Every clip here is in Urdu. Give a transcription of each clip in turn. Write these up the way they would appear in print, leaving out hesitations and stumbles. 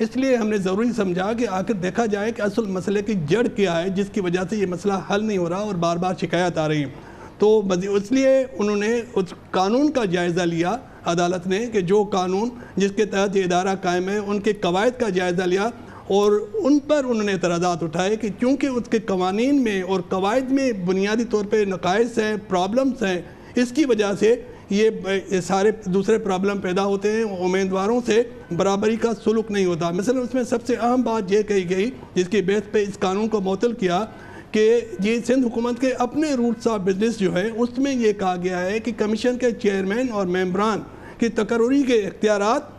اس لیے ہم نے ضروری سمجھا کہ آخر دیکھا جائے کہ اصل مسئلے کی جڑ کیا ہے جس کی وجہ سے یہ مسئلہ حل نہیں ہو رہا اور بار بار شکایت آ رہی ہیں. تو اس لیے انہوں نے اس قانون کا جائزہ لیا عدالت نے کہ جو قانون جس کے تحت یہ ادارہ قائم ہے ان کے قواعد کا جائزہ لیا اور ان پر انہوں نے اعتراضات اٹھائے کہ چونکہ اس کے قوانین میں اور قواعد میں بنیادی طور پہ نقائص ہیں، پرابلمز ہیں، اس کی وجہ سے یہ سارے دوسرے پرابلم پیدا ہوتے ہیں. امیدواروں سے برابری کا سلوک نہیں ہوتا. مثلا اس میں سب سے اہم بات یہ کہی گئی جس کی بیس پہ اس قانون کو معطل کیا کہ یہ سندھ حکومت کے اپنے رولز آف بزنس جو ہے اس میں یہ کہا گیا ہے کہ کمیشن کے چیئرمین اور ممبران کی تقرری کے اختیارات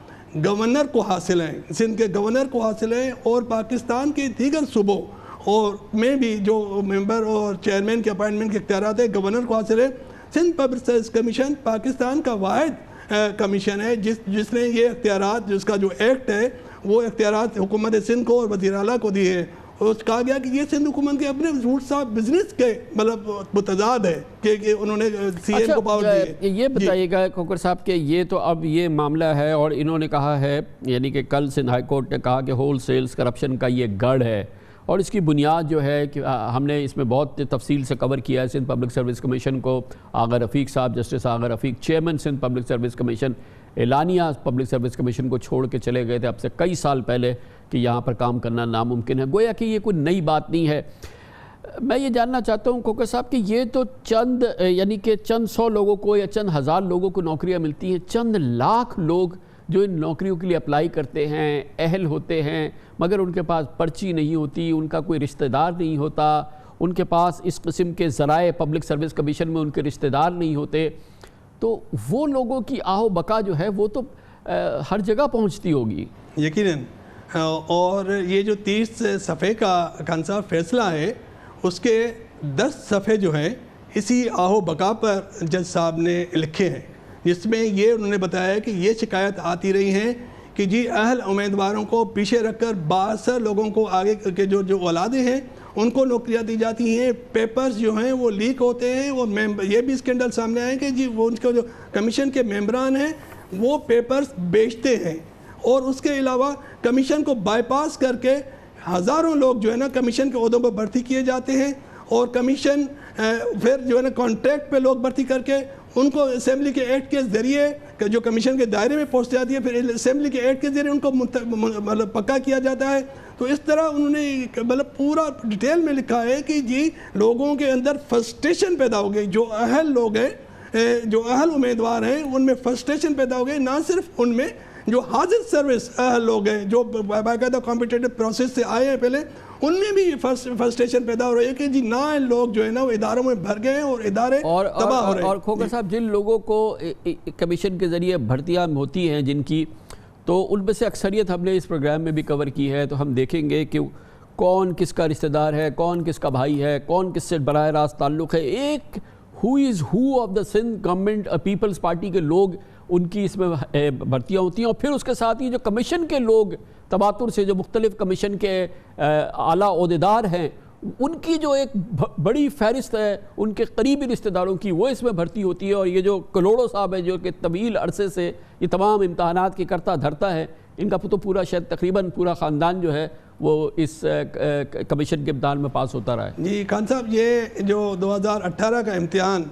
گورنر کو حاصل ہیں، سندھ کے گورنر کو حاصل ہیں اور پاکستان کے دیگر صوبوں اور میں بھی جو ممبر اور چیئرمین کے اپائنٹمنٹ کے اختیارات ہیں گورنر کو حاصل ہیں. Sindh public service commission Pakistan کا واحد کمیشن ہے جس نے یہ اختیارات، جس کا جو ایکٹ ہے وہ اختیارات حکومت سندھ کو اور وزیر اعلیٰ کو دیے ہیں. اور کہا گیا کہ یہ سندھ حکومت کے اپنے رولز آف بزنس کے مطلب متضاد ہے کہ انہوں نے سی ایم کو پاور دی ہے. یہ بتائیے گا کھوکھر صاحب کہ یہ تو اب یہ معاملہ ہے اور انہوں نے کہا ہے، یعنی کہ کل سندھ ہائی کورٹ نے کہا کہ ہول سیلز کرپشن کا یہ گڑھ ہے اور اس کی بنیاد جو ہے کہ ہم نے اس میں بہت تفصیل سے کور کیا ہے. سندھ پبلک سروس کمیشن کو آغا رفیق صاحب، justice Agha Rafiq chairman Sindh public service commission, اعلانیہ پبلک سروس کمیشن کو چھوڑ کے چلے گئے تھے اب سے کئی سال پہلے کہ یہاں پر کام کرنا ناممکن ہے. گویا کہ یہ کوئی نئی بات نہیں ہے. میں یہ جاننا چاہتا ہوں کھوکھر صاحب کہ یہ تو چند یعنی کہ چند سو لوگوں کو یا چند ہزار لوگوں کو نوکریاں ملتی ہیں، چند لاکھ لوگ جو ان نوکریوں کے لیے اپلائی کرتے ہیں، اہل ہوتے ہیں، مگر ان کے پاس پرچی نہیں ہوتی، ان کا کوئی رشتہ دار نہیں ہوتا، ان کے پاس اس قسم کے ذرائع پبلک سروس کمیشن میں ان کے رشتہ دار نہیں ہوتے. تو وہ لوگوں کی آہو بقا جو ہے وہ تو ہر جگہ پہنچتی ہوگی. یقیناً. اور یہ جو 30 صفحے کا خانصاحب فیصلہ ہے اس کے 10 صفحے جو ہیں اسی آہو بقا پر جج صاحب نے لکھے ہیں، جس میں یہ انہوں نے بتایا کہ یہ شکایت آتی رہی ہیں کہ جی اہل امیدواروں کو پیچھے رکھ کر بااثر لوگوں کو آگے کے جو اولادیں ہیں ان کو نوکریاں دی جاتی ہیں. پیپرز جو ہیں وہ لیک ہوتے ہیں اور یہ بھی اسکینڈل سامنے آئے کہ جی وہ ان کے جو کمیشن کے ممبران ہیں وہ پیپرز بیچتے ہیں اور اس کے علاوہ کمیشن کو بائی پاس کر کے ہزاروں لوگ جو ہے نا کمیشن کے عہدوں پر بھرتی کیے جاتے ہیں اور کمیشن پھر جو ہے نا کانٹریکٹ پہ لوگ بھرتی کر کے ان کو اسمبلی کے ایکٹ کے ذریعے جو کمیشن کے دائرے میں پہنچ جاتی ہے پھر اسمبلی کے ایکٹ کے ذریعے ان کو مطلب پکا کیا جاتا ہے. تو اس طرح انہوں نے مطلب پورا ڈیٹیل میں لکھا ہے کہ جی لوگوں کے اندر فرسٹریشن پیدا ہو گئی، جو اہل لوگ ہیں، جو اہل امیدوار ہیں ان میں فرسٹریشن پیدا ہو گئی. نہ صرف ان میں جو حاضر سروس اہل لوگ ہیں جو باقاعدہ کمپیٹیٹو پروسیس سے آئے ہیں پہلے، ان میں بھی فرسٹریشن پیدا ہو رہی ہے کہ جی نہ لوگ جو ہے نا وہ اداروں میں بھر گئے ہیں اور ادارے تباہ ہو رہے ہیں. اور کھوکھر صاحب جن لوگوں کو کمیشن کے ذریعے بھرتیاں ہوتی ہیں جن کی، تو ان میں سے اکثریت ہم نے اس پروگرام میں بھی کور کی ہے، تو ہم دیکھیں گے کہ کون کس کا رشتہ دار ہے، کون کس کا بھائی ہے، کون کس سے براہ راست تعلق ہے. ایک ہو of the Sindh government Peoples Party کے لوگ ان کی اس میں بھرتیاں ہوتی ہیں اور پھر اس کے ساتھ ہی جو کمیشن کے لوگ تواتر سے جو مختلف کمیشن کے اعلیٰ عہدیدار ہیں ان کی جو ایک بڑی فہرست ہے ان کے قریبی رشتہ داروں کی، وہ اس میں بھرتی ہوتی ہے. اور یہ جو کلوڑو صاحب ہے جو کہ طویل عرصے سے یہ تمام امتحانات کی کرتا دھرتا ہے، ان کا تو پورا شاید تقریباً پورا خاندان جو ہے وہ اس کمیشن کے امتحان میں پاس ہوتا رہا ہے. جی خان صاحب، یہ جو 2018 کا امتحان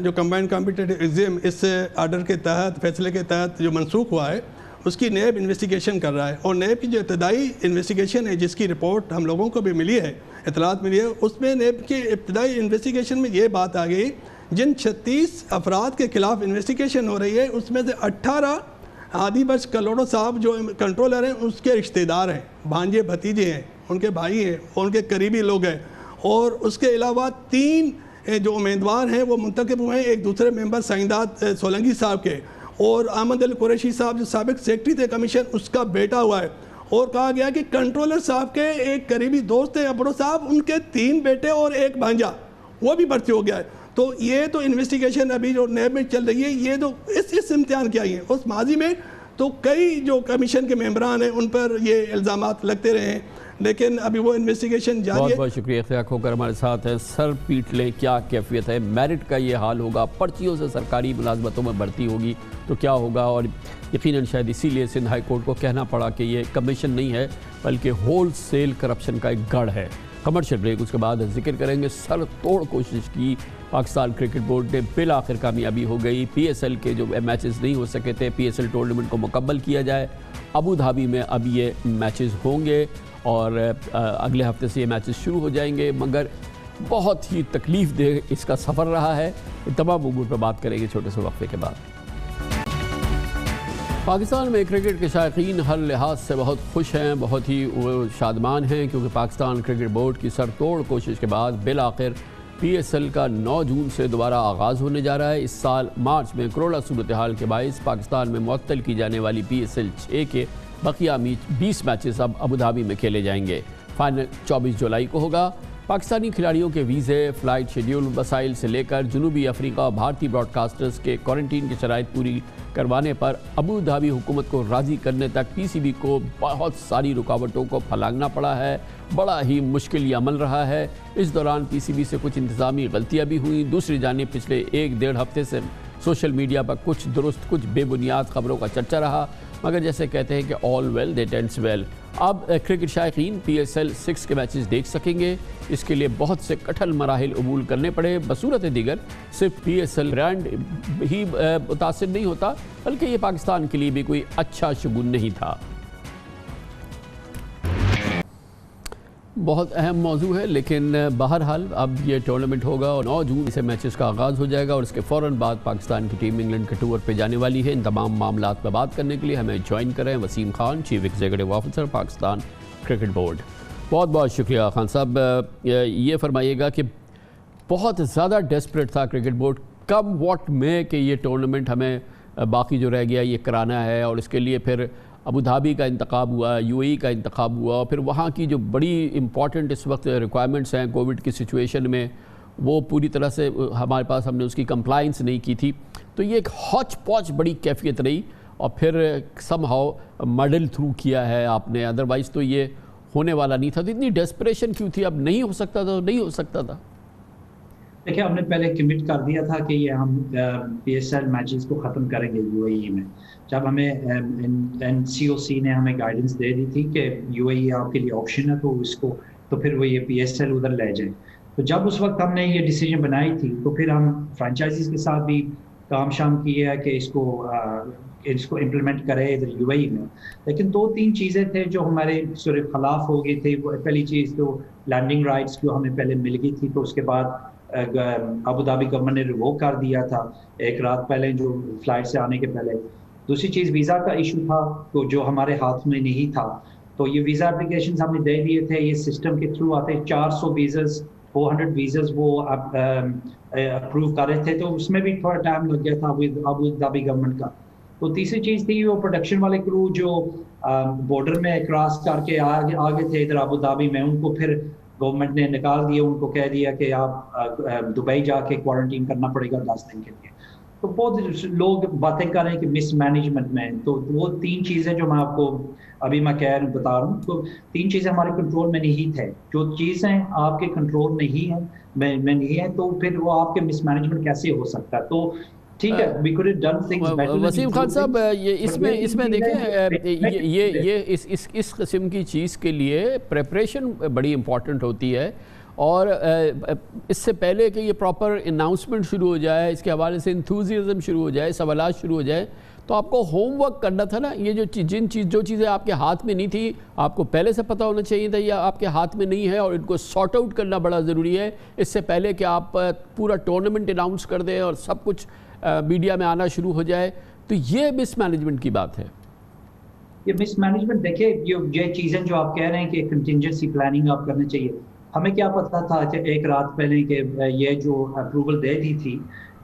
جو کمبائنڈ کمپیٹیٹو ایگزام اس آرڈر کے تحت، فیصلے کے تحت جو منسوخ ہوا ہے، اس کی نیب انویسٹیگیشن کر رہا ہے. اور نیب کی جو ابتدائی انویسٹیگیشن ہے جس کی رپورٹ ہم لوگوں کو بھی ملی ہے، اطلاعات ملی ہے، اس میں نیب کی ابتدائی انویسٹیگیشن میں یہ بات آ گئی جن 36 افراد کے خلاف انویسٹیگیشن ہو رہی ہے اس میں سے 18 عادی بخش کلوڑو صاحب جو کنٹرولر ہیں اس کے رشتہ دار ہیں، بھانجے بھتیجے ہیں، ان کے بھائی ہیں، ان کے قریبی لوگ ہیں. اور اس کے علاوہ 3 جو امیدوار ہیں وہ منتخب ہوئے ہیں، ایک دوسرے ممبر سائنداد سولنگی صاحب کے، اور احمد علی قریشی صاحب جو سابق سیکرٹری تھے کمیشن اس کا بیٹا ہوا ہے. اور کہا گیا کہ کنٹرولر صاحب کے ایک قریبی دوست ہیں ابڑو صاحب، ان کے 3 بیٹے اور ایک بھانجا وہ بھی بھرتی ہو گیا ہے. تو یہ تو انویسٹیگیشن ابھی جو نیب میں چل رہی ہے، یہ تو اس امتحان کی آئی ہیں. اس ماضی میں تو کئی جو کمیشن کے ممبران ہیں ان پر یہ الزامات لگتے رہے ہیں. لیکن ابھی وہ انویسٹیگیشن جاری ہے. بہت بہت شکریہ اختیار کھوکر ہمارے ساتھ ہیں. سر پیٹ لیں کیا کیفیت ہے, میرٹ کا یہ حال ہوگا, پرچیوں سے سرکاری ملازمتوں میں بھرتی ہوگی تو کیا ہوگا, اور یقیناً شاید اسی لیے سندھ ہائی کورٹ کو کہنا پڑا کہ یہ کمیشن نہیں ہے بلکہ ہول سیل کرپشن کا ایک گڑھ ہے. کمرشل بریک, اس کے بعد ذکر کریں گے سر توڑ کوشش کی پاکستان کرکٹ بورڈ نے, بالآخر کامیابی ہو گئی. پی ایس ایل کے جو میچز نہیں ہو سکے تھے, پی ایس ایل ٹورنامنٹ کو مکمل کیا جائے. ابو دھابی میں اب یہ میچز ہوں گے اور اگلے ہفتے سے یہ میچز شروع ہو جائیں گے, مگر بہت ہی تکلیف دہ اس کا سفر رہا ہے. ان تمام امور پر بات کریں گے چھوٹے سے وقفے کے بعد. پاکستان میں کرکٹ کے شائقین ہر لحاظ سے بہت خوش ہیں, بہت ہی شادمان ہیں, کیونکہ پاکستان کرکٹ بورڈ کی سر توڑ کوشش کے بعد بالآخر پی ایس ایل کا 9 جون سے دوبارہ آغاز ہونے جا رہا ہے. اس سال مارچ میں کروڑا صورتحال کے باعث پاکستان میں معطل کی جانے والی پی ایس ایل 6 کے بقیہ 20 میچز اب ابوظہبی میں کھیلے جائیں گے. فائنل 24 جولائی کو ہوگا. پاکستانی کھلاڑیوں کے ویزے, فلائٹ شیڈیول وسائل سے لے کر جنوبی افریقہ اور بھارتی براڈ کاسٹرز کے کوارنٹین کی شرائط پوری کروانے پر ابوظہبی حکومت کو راضی کرنے تک پی سی بی کو بہت ساری رکاوٹوں کو پھلانگنا پڑا ہے. بڑا ہی مشکل یہ عمل رہا ہے. اس دوران پی سی بی سے کچھ انتظامی غلطیاں بھی ہوئیں. دوسری جانب پچھلے 1-1.5 ہفتے سے سوشل میڈیا پر کچھ درست کچھ بے بنیاد خبروں کا چرچا رہا, مگر جیسے کہتے ہیں کہ آل ویل دیٹ اینڈز ویل. اب کرکٹ شائقین پی ایس ایل 6 کے میچز دیکھ سکیں گے. اس کے لیے بہت سے کٹھن مراحل عبور کرنے پڑے. بصورت دیگر صرف پی ایس ایل برانڈ ہی متاثر نہیں ہوتا, بلکہ یہ پاکستان کے لیے بھی کوئی اچھا شگون نہیں تھا. بہت اہم موضوع ہے, لیکن بہرحال اب یہ ٹورنامنٹ ہوگا اور 9 جون سے میچز کا آغاز ہو جائے گا, اور اس کے فوراً بعد پاکستان کی ٹیم انگلینڈ کے ٹور پہ جانے والی ہے. ان تمام معاملات پہ بات کرنے کے لیے ہمیں جوائن کریں Waseem Khan, chief executive officer Pakistan cricket board. بہت بہت شکریہ خان صاحب. یہ فرمائیے گا کہ بہت زیادہ ڈیسپریٹ تھا کرکٹ بورڈ کم واٹ میں کہ یہ ٹورنامنٹ ہمیں باقی جو رہ گیا یہ کرانا ہے, اور اس کے لیے پھر ابوظہبی کا انتخاب ہوا, یو اے ای کا انتخاب ہوا, اور پھر وہاں کی جو بڑی امپورٹنٹ اس وقت ریکوائرمنٹس ہیں کووڈ کی سچویشن میں, وہ پوری طرح سے ہمارے پاس ہم نے اس کی کمپلائنس نہیں کی تھی. تو یہ ایک ہاچ پاچ بڑی کیفیت رہی, اور پھر سم ہاؤ مڈل تھرو کیا ہے آپ نے, ادروائز تو یہ ہونے والا نہیں تھا. تو اتنی ڈیسپریشن کیوں تھی؟ اب نہیں ہو سکتا تھا, نہیں ہو سکتا تھا. دیکھیں ہم نے پہلے کمٹ کر دیا تھا کہ یہ ہم پی ایس ایل میچز کو ختم کریں گے یو اے ای میں. جب ہمیں این سی او سی نے ہمیں گائیڈنس دے دی تھی کہ یو اے ای آپ کے لیے آپشن ہے تو اس کو تو پھر وہ یہ پی ایس ایل ادھر لے جائیں. تو جب اس وقت ہم نے یہ ڈیسیجن بنائی تھی تو پھر ہم فرانچائزیز کے ساتھ بھی کام شام کیا ہے کہ اس کو امپلیمنٹ کرے ادھر یو اے ای میں. لیکن 2-3 چیزیں تھے جو ہمارے صرف خلاف ہو گئی تھی. پہلی چیز تو لینڈنگ رائٹس جو ہمیں پہلے مل گئی تھی, تو اس کے بعد ابوظہبی گورنمنٹ نے ریووک کر دیا تھا ایک رات پہلے جو فلائٹ سے آنے کے پہلے. دوسری چیز ویزا کا ایشو تھا تو جو ہمارے ہاتھ میں نہیں تھا, تو یہ ویزا اپلیکیشنز ہم نے دے دیے تھے. یہ سسٹم کے تھرو آتے 400 ویزز 400 ویزز وہ اپروو کر رہے تھے, تو اس میں بھی تھوڑا ٹائم لگ گیا تھا ابوظہبی گورنمنٹ کا. تو تیسری چیز تھی وہ پروڈکشن والے کرو جو بارڈر میں کراس کر کے آگے تھے ادھر ابوظہبی میں, ان کو پھر گورنمنٹ نے نکال دیا, ان کو کہہ دیا کہ آپ دبئی جا کے کوارنٹین کرنا پڑے گا 10 دن کے لیے. تو بہت لوگ باتیں کر رہے ہیں کہ مس مینجمنٹ میں. تو وہ 3 چیزیں جو میں آپ کو ابھی میں بتا رہا ہوں, تو 3 چیزیں ہمارے کنٹرول میں نہیں تھے. جو چیزیں آپ کے کنٹرول نہیں ہیں میں نہیں ہے, تو پھر وہ آپ کے مس مینجمنٹ کیسے ہو سکتا ہے. تو ٹھیک ہے we could have done things better. Wasim Khan صاحب اس میں دیکھیں یہ اس قسم کی چیز کے لیے پریپریشن بڑی امپورٹنٹ ہوتی ہے, اور اس سے پہلے کہ یہ پراپر اناؤنسمنٹ شروع ہو جائے, اس کے حوالے سے انتھوزیزم شروع ہو جائے, سوالات شروع ہو جائے, تو آپ کو ہوم ورک کرنا تھا نا. یہ جو چیزیں آپ کے ہاتھ میں نہیں تھی آپ کو پہلے سے پتہ ہونا چاہیے تھا, یا آپ کے ہاتھ میں نہیں ہے, اور ان کو سارٹ آؤٹ کرنا بڑا ضروری ہے اس سے پہلے کہ آپ پورا ٹورنامنٹ اناؤنس کر دیں اور سب کچھ میڈیا میں آنا شروع ہو جائے. تو یہ مس مینجمنٹ کی بات ہے. یہ مس مینجمنٹ دیکھیں, یہ چیزیں جو آپ کہہ رہے ہیں کہ کنٹینجنسی پلاننگ آپ کرنا چاہیے, ہمیں کیا پتا تھا کہ ایک رات پہلے کہ یہ جو اپروول دے دی تھی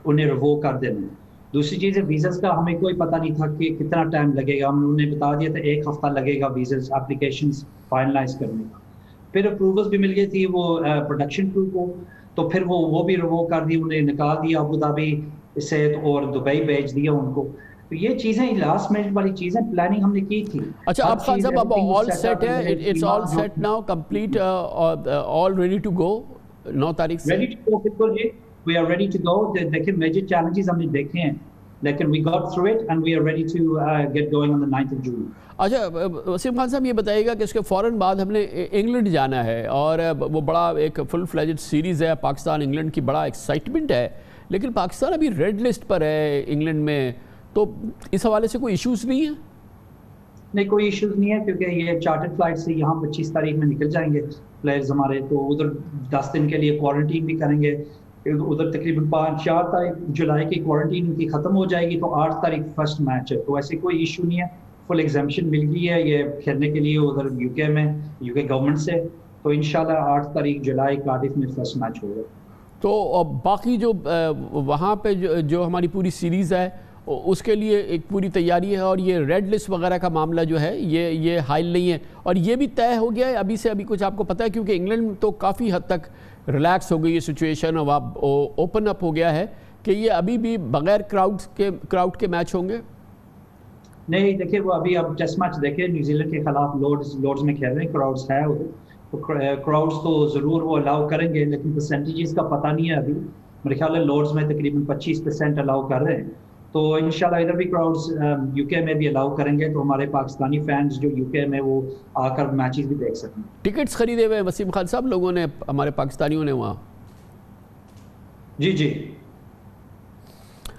انہیں ریووک کر دینا. دوسری چیز ہے ویزاز کا ہمیں کوئی پتہ نہیں تھا کہ کتنا ٹائم لگے گا. ہم نے بتا دیا تھا 1 ہفتہ لگے گا ویزاز اپلیکیشنز فائنلائز کرنے کا. پھر اپروولز بھی مل گئی تھی وہ پروڈکشن کرو کو, تو پھر وہ بھی ریووک کر دی, انہیں نکال دیا ابوظہبی سے اور دبئی بھیج دیا ان کو. تو یہ چیزیں لاسٹ منٹ والی چیزیں پلاننگ ہم نے کی تھی. اچھا اب خان صاحب اب آل سیٹ ہے, it's all set now, complete, all ready to go 9 تاریخ سے؟ ریڈی ٹو گو, بالکل جی, we are ready to go. دیکھیں میجر چیلنجز ہم نے دیکھے ہیں لیکن we got through it and we are ready to get going on the 9th of June. اچھا وسیم خان صاحب یہ بتائیے گا کہ اس کے فوراً بعد ہم نے انگلینڈ جانا ہے اور وہ بڑا ایک فل فلیجڈ سیریز ہے پاکستان انگلینڈ کی, بڑا ایکسائٹمنٹ ہے, لیکن پاکستان ابھی ریڈ لسٹ پر ہے انگلینڈ میں, تو اس حوالے سے کوئی ایشوز نہیں ہیں؟ نہیں کوئی ایشوز نہیں ہے کیونکہ یہ چارٹر فلائٹ سے یہاں 25 تاریخ میں نکل جائیں گے پلیئرز ہمارے, تو ادھر 10 دن کے لیے کوارنٹین بھی کریں گے, ادھر تقریباً 4 تاریخ جولائی کی کوارنٹین کی ختم ہو جائے گی, تو 8 تاریخ فرسٹ میچ ہے, تو ایسے کوئی ایشو نہیں ہے, فل ایگزیمپشن مل گئی ہے یہ کھیلنے کے لیے ادھر یو کے میں, یو کے گورنمنٹ سے, تو انشاءاللہ 8 تاریخ جولائی کارڈف میں فرسٹ میچ ہوگا. تو باقی جو وہاں پہ جو ہماری پوری سیریز ہے اس کے لیے ایک پوری تیاری ہے, اور یہ ریڈ لسٹ وغیرہ کا معاملہ جو ہے یہ حائل نہیں ہے, اور یہ بھی طے ہو گیا ہے ابھی سے ابھی کچھ آپ کو پتہ ہے, کیونکہ انگلینڈ تو کافی حد تک ریلیکس ہو گئی ہے سچویشن, اور اوپن اپ ہو گیا ہے کہ یہ ابھی بھی بغیر کراؤڈ کے میچ ہوں گے؟ نہیں دیکھیں وہ ابھی اب ٹیسٹ میچ دیکھیں نیوزی لینڈ کے خلاف لارڈز میں کھیل رہے ہیں, کراؤڈز ہے تو کراؤڈز تو ضرور وہ الاؤ کریں گے, لیکن پرسنٹیجز کا پتہ نہیں ہے ابھی. میرے خیال ہے لارڈز میں تقریباً 25% الاؤ کر رہے ہیں, تو انشاءاللہ ادھر بھی کراؤڈز یو کے میں بھی الاؤ کریں گے, تو ہمارے پاکستانی فینز جو یو کے میں وہ آ کر میچز بھی دیکھ سکیں. ٹکٹس خریدے ہوئے وسیم خان صاحب لوگوں نے, ہمارے پاکستانیوں نے وہاں؟ جی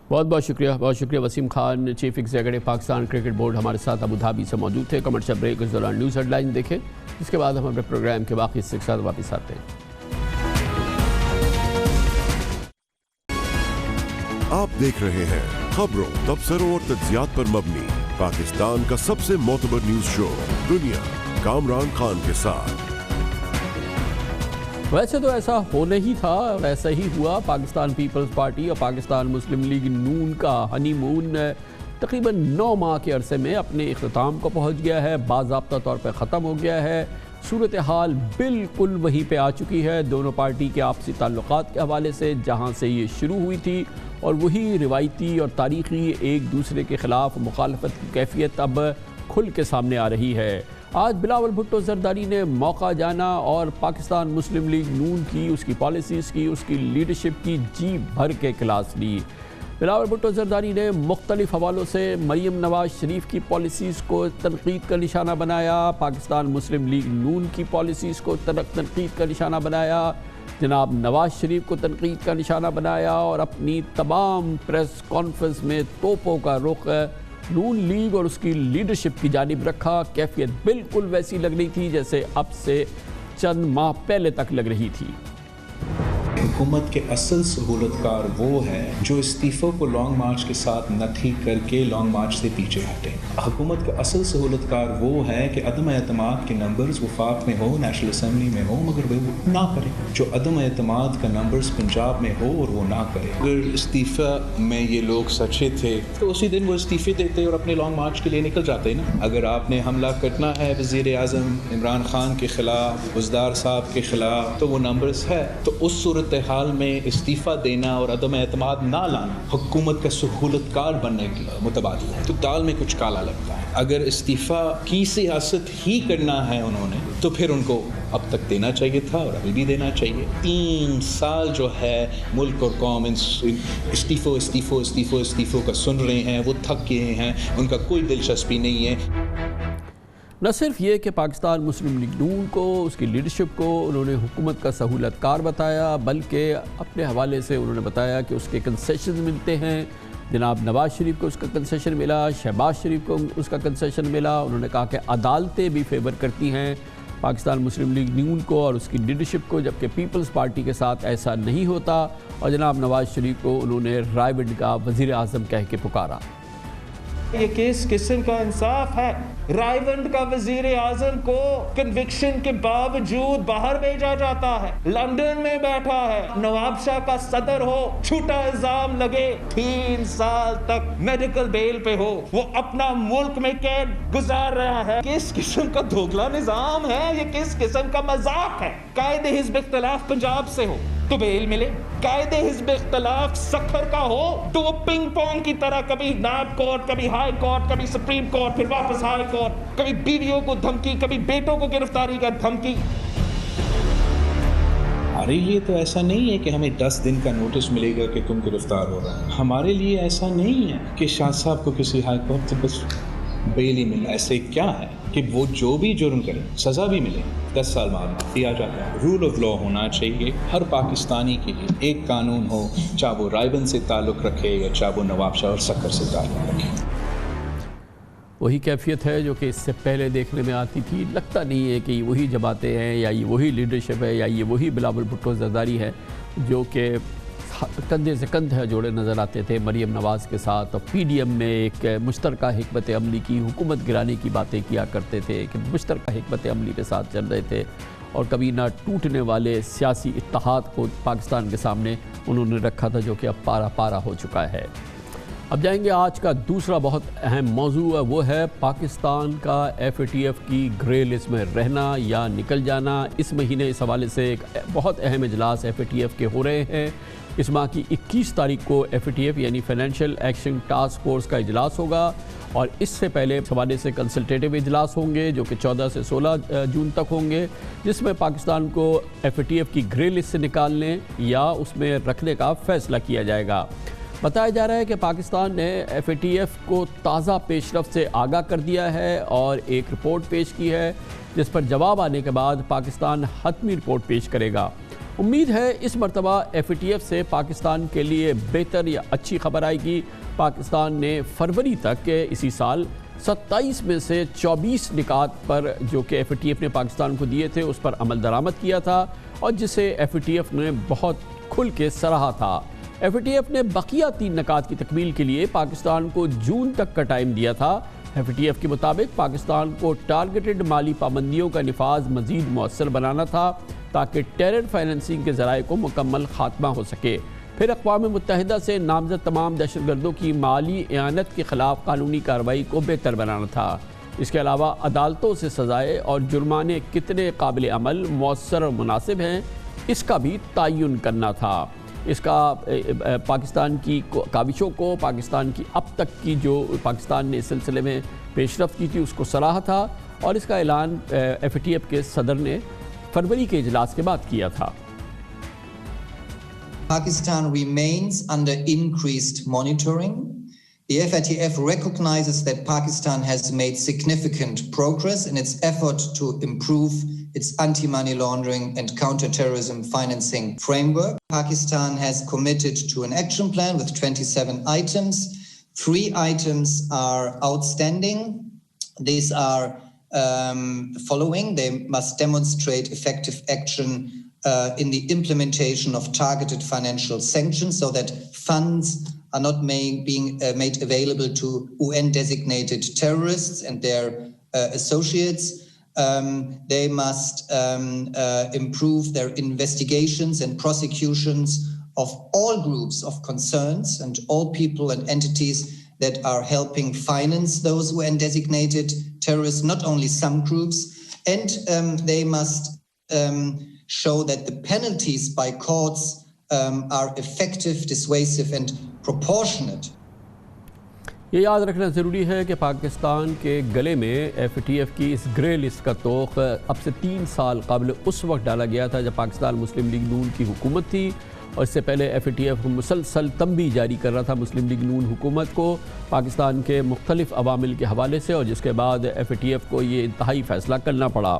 بہت بہت شکریہ Waseem Khan, chief executive Pakistan cricket board, ہمارے ساتھ ابو دھابی سے موجود تھے. کمرشل بریک اس دوران نیوز ہیڈ لائن دیکھیں, اس کے بعد ہم اپنے پروگرام کے باقی حصے کے ساتھ واپس آتے ہیں. آپ دیکھ رہے ہیں خبروں, تبصروں اور تجزیات پر مبنی پاکستان کا سب سے معتبر نیوز شو دنیا, کامران خان کے ساتھ. ویسے تو ایسا ہونا ہی تھا اور ایسا ہی ہوا. پاکستان پیپلز پارٹی اور پاکستان مسلم لیگ نون کا ہنی مون تقریباً 9 ماہ کے عرصے میں اپنے اختتام کو پہنچ گیا ہے, باضابطہ طور پہ ختم ہو گیا ہے. صورتحال بالکل وہیں پہ آ چکی ہے دونوں پارٹی کے آپسی تعلقات کے حوالے سے جہاں سے یہ شروع ہوئی تھی, اور وہی روایتی اور تاریخی ایک دوسرے کے خلاف مخالفت کی کیفیت اب کھل کے سامنے آ رہی ہے. آج بلاول بھٹو زرداری نے موقع جانا اور پاکستان مسلم لیگ نون کی, اس کی پالیسیز کی, اس کی لیڈرشپ کی جی بھر کے کلاس لی. بلاول بھٹو زرداری نے مختلف حوالوں سے مریم نواز شریف کی پالیسیز کو تنقید کا نشانہ بنایا, پاکستان مسلم لیگ نون کی پالیسیز کو تنقید کا نشانہ بنایا, جناب نواز شریف کو تنقید کا نشانہ بنایا, اور اپنی تمام پریس کانفرنس میں توپوں کا رخ نون لیگ اور اس کی لیڈرشپ کی جانب رکھا. کیفیت بالکل ویسی لگ رہی تھی جیسے اب سے چند ماہ پہلے تک لگ رہی تھی. حکومت کے اصل سہولتکار وہ ہے جو استعفوں کو لانگ مارچ کے ساتھ نتھی کر کے لانگ مارچ سے پیچھے ہٹے. حکومت کا اصل سہولتکار وہ ہے کہ عدم اعتماد کے نمبرز وفاق میں ہو, نیشنل اسمبلی میں ہو, مگر وہ نہ کرے. جو عدم اعتماد کا نمبرز پنجاب میں ہو اور وہ نہ کرے. اگر استعفا میں یہ لوگ سچے تھے تو اسی دن وہ استعفے دیتے اور اپنے لانگ مارچ کے لیے نکل جاتے نا. اگر آپ نے حملہ کرنا ہے وزیر اعظم عمران خان کے خلاف, وزدار صاحب کے خلاف, تو وہ نمبرز ہے, تو اس صورتحال میں استعفا دینا اور عدم اعتماد نہ لانا حکومت کا سہولتکار بننے کے متبادل ہے. تو دال میں کچھ کالا لگتا ہے. اگر استعفا کی سیاست ہی کرنا ہے انہوں نے تو پھر ان کو اب تک دینا چاہیے تھا اور ابھی بھی دینا چاہیے. 3 سال جو ہے ملک اور قوم استعفوں کا سن رہے ہیں, وہ تھک گئے ہیں, ان کا کوئی دلچسپی نہیں ہے. نہ صرف یہ کہ پاکستان مسلم لیگ نون کو, اس کی لیڈرشپ کو انہوں نے حکومت کا سہولت کار بتایا, بلکہ اپنے حوالے سے انہوں نے بتایا کہ اس کے کنسیشن ملتے ہیں. جناب نواز شریف کو اس کا کنسیشن ملا, شہباز شریف کو اس کا کنسیشن ملا. انہوں نے کہا کہ عدالتیں بھی فیور کرتی ہیں پاکستان مسلم لیگ نون کو اور اس کی لیڈرشپ کو, جبکہ پیپلز پارٹی کے ساتھ ایسا نہیں ہوتا. اور جناب نواز شریف کو انہوں نے رائے ونڈ کا وزیر اعظم کہہ کے پکارا. یہ کس قسم کا انصاف ہے؟ رائے ونڈ کا وزیر اعظم کو کنوکشن کے باوجود باہر بھیجا جاتا ہے, لندن میں بیٹھا ہے. نواب شاہ کا صدر ہو, چھوٹا الزام لگے, 3 سال تک میڈیکل بیل پہ ہو, وہ اپنا ملک میں قید گزار رہا ہے. کس قسم کا دھوکھلا نظام ہے یہ؟ کس قسم کا مذاق ہے؟ قائد حزب اختلاف پنجاب سے ہو, تو بیل ملے. قائد حزب اختلاف سکھر کا ہو تو وہ پنگ پونگ کی طرح کبھی نائب کورٹ, کبھی ہائی کورٹ, کبھی سپریم کورٹ, پھر واپس ہائی کورٹ, کبھی بیویوں کو دھمکی, کبھی بیٹوں کو گرفتاری کا دھمکی. ہمارے لیے تو ایسا نہیں ہے کہ ہمیں 10 دن کا نوٹس ملے گا کہ تم گرفتار ہو رہا ہے. ہمارے لیے ایسا نہیں ہے کہ شاہ صاحب کو کسی ہائی کورٹ سے بس بیل ہی ملا. ایسے کیا ہے کہ وہ جو بھی جرم کرے سزا بھی ملے, 10 سال بعد معافی آ جاتا ہے. رول آف لا ہونا چاہیے ہر پاکستانی کے لیے. ایک قانون ہو, چاہے وہ رائے بند سے تعلق رکھے یا چاہے وہ نواب شاہ اور سکھر سے تعلق رکھے. وہی کیفیت ہے جو کہ اس سے پہلے دیکھنے میں آتی تھی. لگتا نہیں ہے کہ یہ وہی جماعتیں ہیں یا یہ وہی لیڈرشپ ہے یا یہ وہی بلاول بھٹو زرداری ہے جو کہ کندھے سے کندھے جوڑے نظر آتے تھے مریم نواز کے ساتھ, اور پی ڈی ایم میں ایک مشترکہ حکمت عملی کی حکومت گرانے کی باتیں کیا کرتے تھے کہ مشترکہ حکمت عملی کے ساتھ چل رہے تھے, اور کبھی نہ ٹوٹنے والے سیاسی اتحاد کو پاکستان کے سامنے انہوں نے رکھا تھا جو کہ اب پارا پارا ہو چکا ہے. اب جائیں گے آج کا دوسرا بہت اہم موضوع, وہ ہے پاکستان کا ایف اے ٹی ایف کی گرے لسٹ میں رہنا یا نکل جانا. اس مہینے اس حوالے سے ایک بہت اہم اجلاس ایف اے ٹی ایف کے ہو رہے ہیں. اس ماہ کی 21 تاریخ کو ایف اے ٹی ایف یعنی فائنینشیل ایکشن ٹاسک فورس کا اجلاس ہوگا, اور اس سے پہلے اس حوالے سے کنسلٹیٹیو اجلاس ہوں گے جو کہ 14 سے 16 جون تک ہوں گے, جس میں پاکستان کو ایف اے ٹی ایف کی گرے لسٹ سے نکالنے یا اس میں رکھنے کا فیصلہ کیا جائے گا. بتایا جا رہا ہے کہ پاکستان نے ایف اے ٹی ایف کو تازہ پیش رفت سے آگاہ کر دیا ہے اور ایک رپورٹ پیش کی ہے, جس پر جواب آنے کے بعد پاکستان حتمی رپورٹ پیش کرے گا. امید ہے اس مرتبہ ایف اے ٹی ایف سے پاکستان کے لیے بہتر یا اچھی خبر آئے گی. پاکستان نے فروری تک اسی سال 27 میں سے 24 نکات پر جو کہ ایف اے ٹی ایف نے پاکستان کو دیے تھے اس پر عمل درآمد کیا تھا, اور جسے ایف اے ٹی ایف نے بہت کھل کے سراہا تھا. ایف اے ٹی ایف نے بقیہ 3 نکات کی تکمیل کے لیے پاکستان کو جون تک کا ٹائم دیا تھا. ایف اے ٹی ایف کے مطابق پاکستان کو ٹارگیٹڈ مالی پابندیوں کا نفاذ مزید مؤثر بنانا تھا تاکہ ٹیرر فائننسنگ کے ذرائع کو مکمل خاتمہ ہو سکے. پھر اقوام متحدہ سے نامزد تمام دہشت گردوں کی مالی اعانت کے خلاف قانونی کارروائی کو بہتر بنانا تھا. اس کے علاوہ عدالتوں سے سزائیں اور جرمانے کتنے قابل عمل, مؤثر اور مناسب ہیں اس کا بھی تعین کرنا تھا. اس کا پاکستان کی کاوشوں کو, پاکستان کی اب تک کی جو پاکستان نے اس سلسلے میں پیش رفت کی تھی اس کو سراہا تھا, اور اس کا اعلان ایف اے ٹی ایف کے صدر نے فروری کے اجلاس کے بعد کیا تھا. Pakistan remains under increased monitoring. The FATF recognizes that Pakistan has made significant progress in its effort to improve its anti-money laundering and counter-terrorism financing framework. Pakistan has committed to an action plan with 27 items. 3 items are outstanding. These are following. They must demonstrate effective action in the implementation of targeted financial sanctions so that funds are not being made available to UN-designated terrorists and their associates. They must improve their investigations and prosecutions of all groups of concerns and all people and entities that are helping finance those UN-designated terrorists, not only some groups. And they must show that the penalties by courts are effective, dissuasive and proportionate. یہ یاد رکھنا ضروری ہے کہ پاکستان کے گلے میں ایف اے ٹی ایف کی اس گرے لسٹ کا توق اب سے 3 سال قبل اس وقت ڈالا گیا تھا جب پاکستان مسلم لیگ نون کی حکومت تھی, اور اس سے پہلے ایف اے ٹی ایف مسلسل تنبیہ جاری کر رہا تھا مسلم لیگ نون حکومت کو پاکستان کے مختلف عوامل کے حوالے سے, اور جس کے بعد ایف اے ٹی ایف کو یہ انتہائی فیصلہ کرنا پڑا.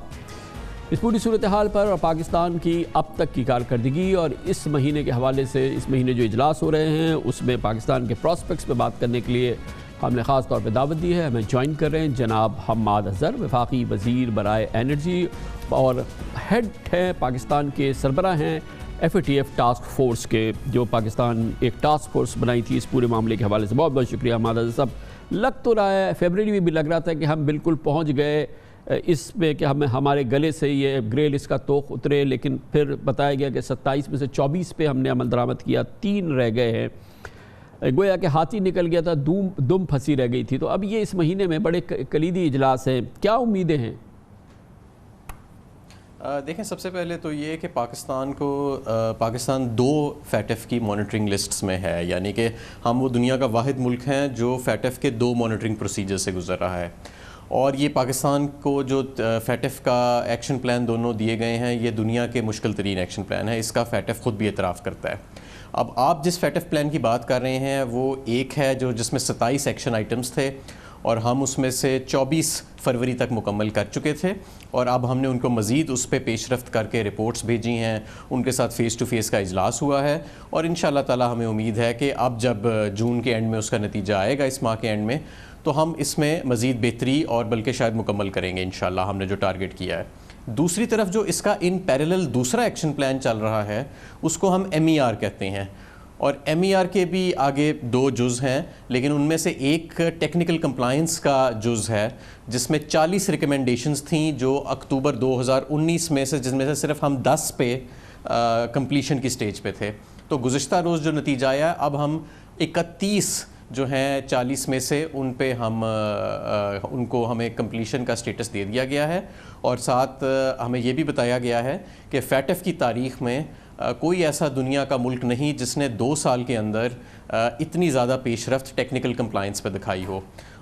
اس پوری صورتحال پر اور پاکستان کی اب تک کی کارکردگی اور اس مہینے کے حوالے سے اس مہینے جو اجلاس ہو رہے ہیں اس میں پاکستان کے پراسپیکٹس پہ بات کرنے کے لیے ہم نے خاص طور پہ دعوت دی ہے. ہمیں جوائن کر رہے ہیں جناب حماد اظہر, وفاقی وزیر برائے انرجی اور ہیڈ ہیں پاکستان کے سربراہ ہیں F A T F task force کے, جو پاکستان ایک ٹاسک فورس بنائی تھی اس پورے معاملے کے حوالے سے. بہت بہت شکریہ حماد اظہر صاحب. لگ تو رہا ہے فیبرری میں بھی لگ رہا تھا کہ ہم بالکل پہنچ گئے اس پہ کہ ہمارے گلے سے یہ گرے لسٹ کا توق اترے, لیکن پھر بتایا گیا کہ 27 میں سے 24 پہ ہم نے عمل درآمد کیا, 3 رہ گئے ہیں. گویا کہ ہاتھی نکل گیا تھا, دم پھنسی رہ گئی تھی. تو اب یہ اس مہینے میں بڑے کلیدی اجلاس ہیں, کیا امیدیں ہیں؟ دیکھیں سب سے پہلے تو یہ کہ پاکستان 2 فیٹف کی مانیٹرنگ لسٹس میں ہے، یعنی کہ ہم وہ دنیا کا واحد ملک ہیں جو فیٹف کے 2 مانیٹرنگ پروسیجر سے گزر رہا ہے، اور یہ پاکستان کو جو فیٹف کا ایکشن پلان دونوں دیے گئے ہیں یہ دنیا کے مشکل ترین ایکشن پلان ہے، اس کا فیٹف خود بھی اعتراف کرتا ہے۔ اب آپ جس فیٹف پلان کی بات کر رہے ہیں وہ ایک ہے جس میں 27 ایکشن آئٹمز تھے، اور ہم اس میں سے 24 فروری تک مکمل کر چکے تھے، اور اب ہم نے ان کو مزید اس پہ پیش رفت کر کے رپورٹس بھیجی ہیں، ان کے ساتھ فیس ٹو فیس کا اجلاس ہوا ہے، اور انشاءاللہ تعالی ہمیں امید ہے کہ اب جب جون کے اینڈ میں اس کا نتیجہ آئے گا، اس ماہ کے اینڈ میں، تو ہم اس میں مزید بہتری اور بلکہ شاید مکمل کریں گے انشاءاللہ ہم نے جو ٹارگٹ کیا ہے۔ دوسری طرف جو اس کا ان پیرلل دوسرا ایکشن پلان چل رہا ہے اس کو ہم MER کہتے ہیں، اور MER کے بھی آگے 2 جز ہیں، لیکن ان میں سے ایک ٹیکنیکل کمپلائنس کا جز ہے جس میں 40 ریکمنڈیشنز تھیں جو اکتوبر 2019 میں سے، جس میں سے صرف ہم 10 پہ کمپلیشن کی سٹیج پہ تھے، تو گزشتہ روز جو نتیجہ آیا اب ہم 31 جو ہیں 40 میں سے ان پہ ان کو ہمیں کمپلیشن کا سٹیٹس دے دیا گیا ہے، اور ساتھ ہمیں یہ بھی بتایا گیا ہے کہ فیٹف کی تاریخ میں کوئی ایسا دنیا کا ملک نہیں جس نے 2 سال کے اندر اتنی زیادہ پیش رفت ٹیکنیکل کمپلائنس پہ دکھائی ہو۔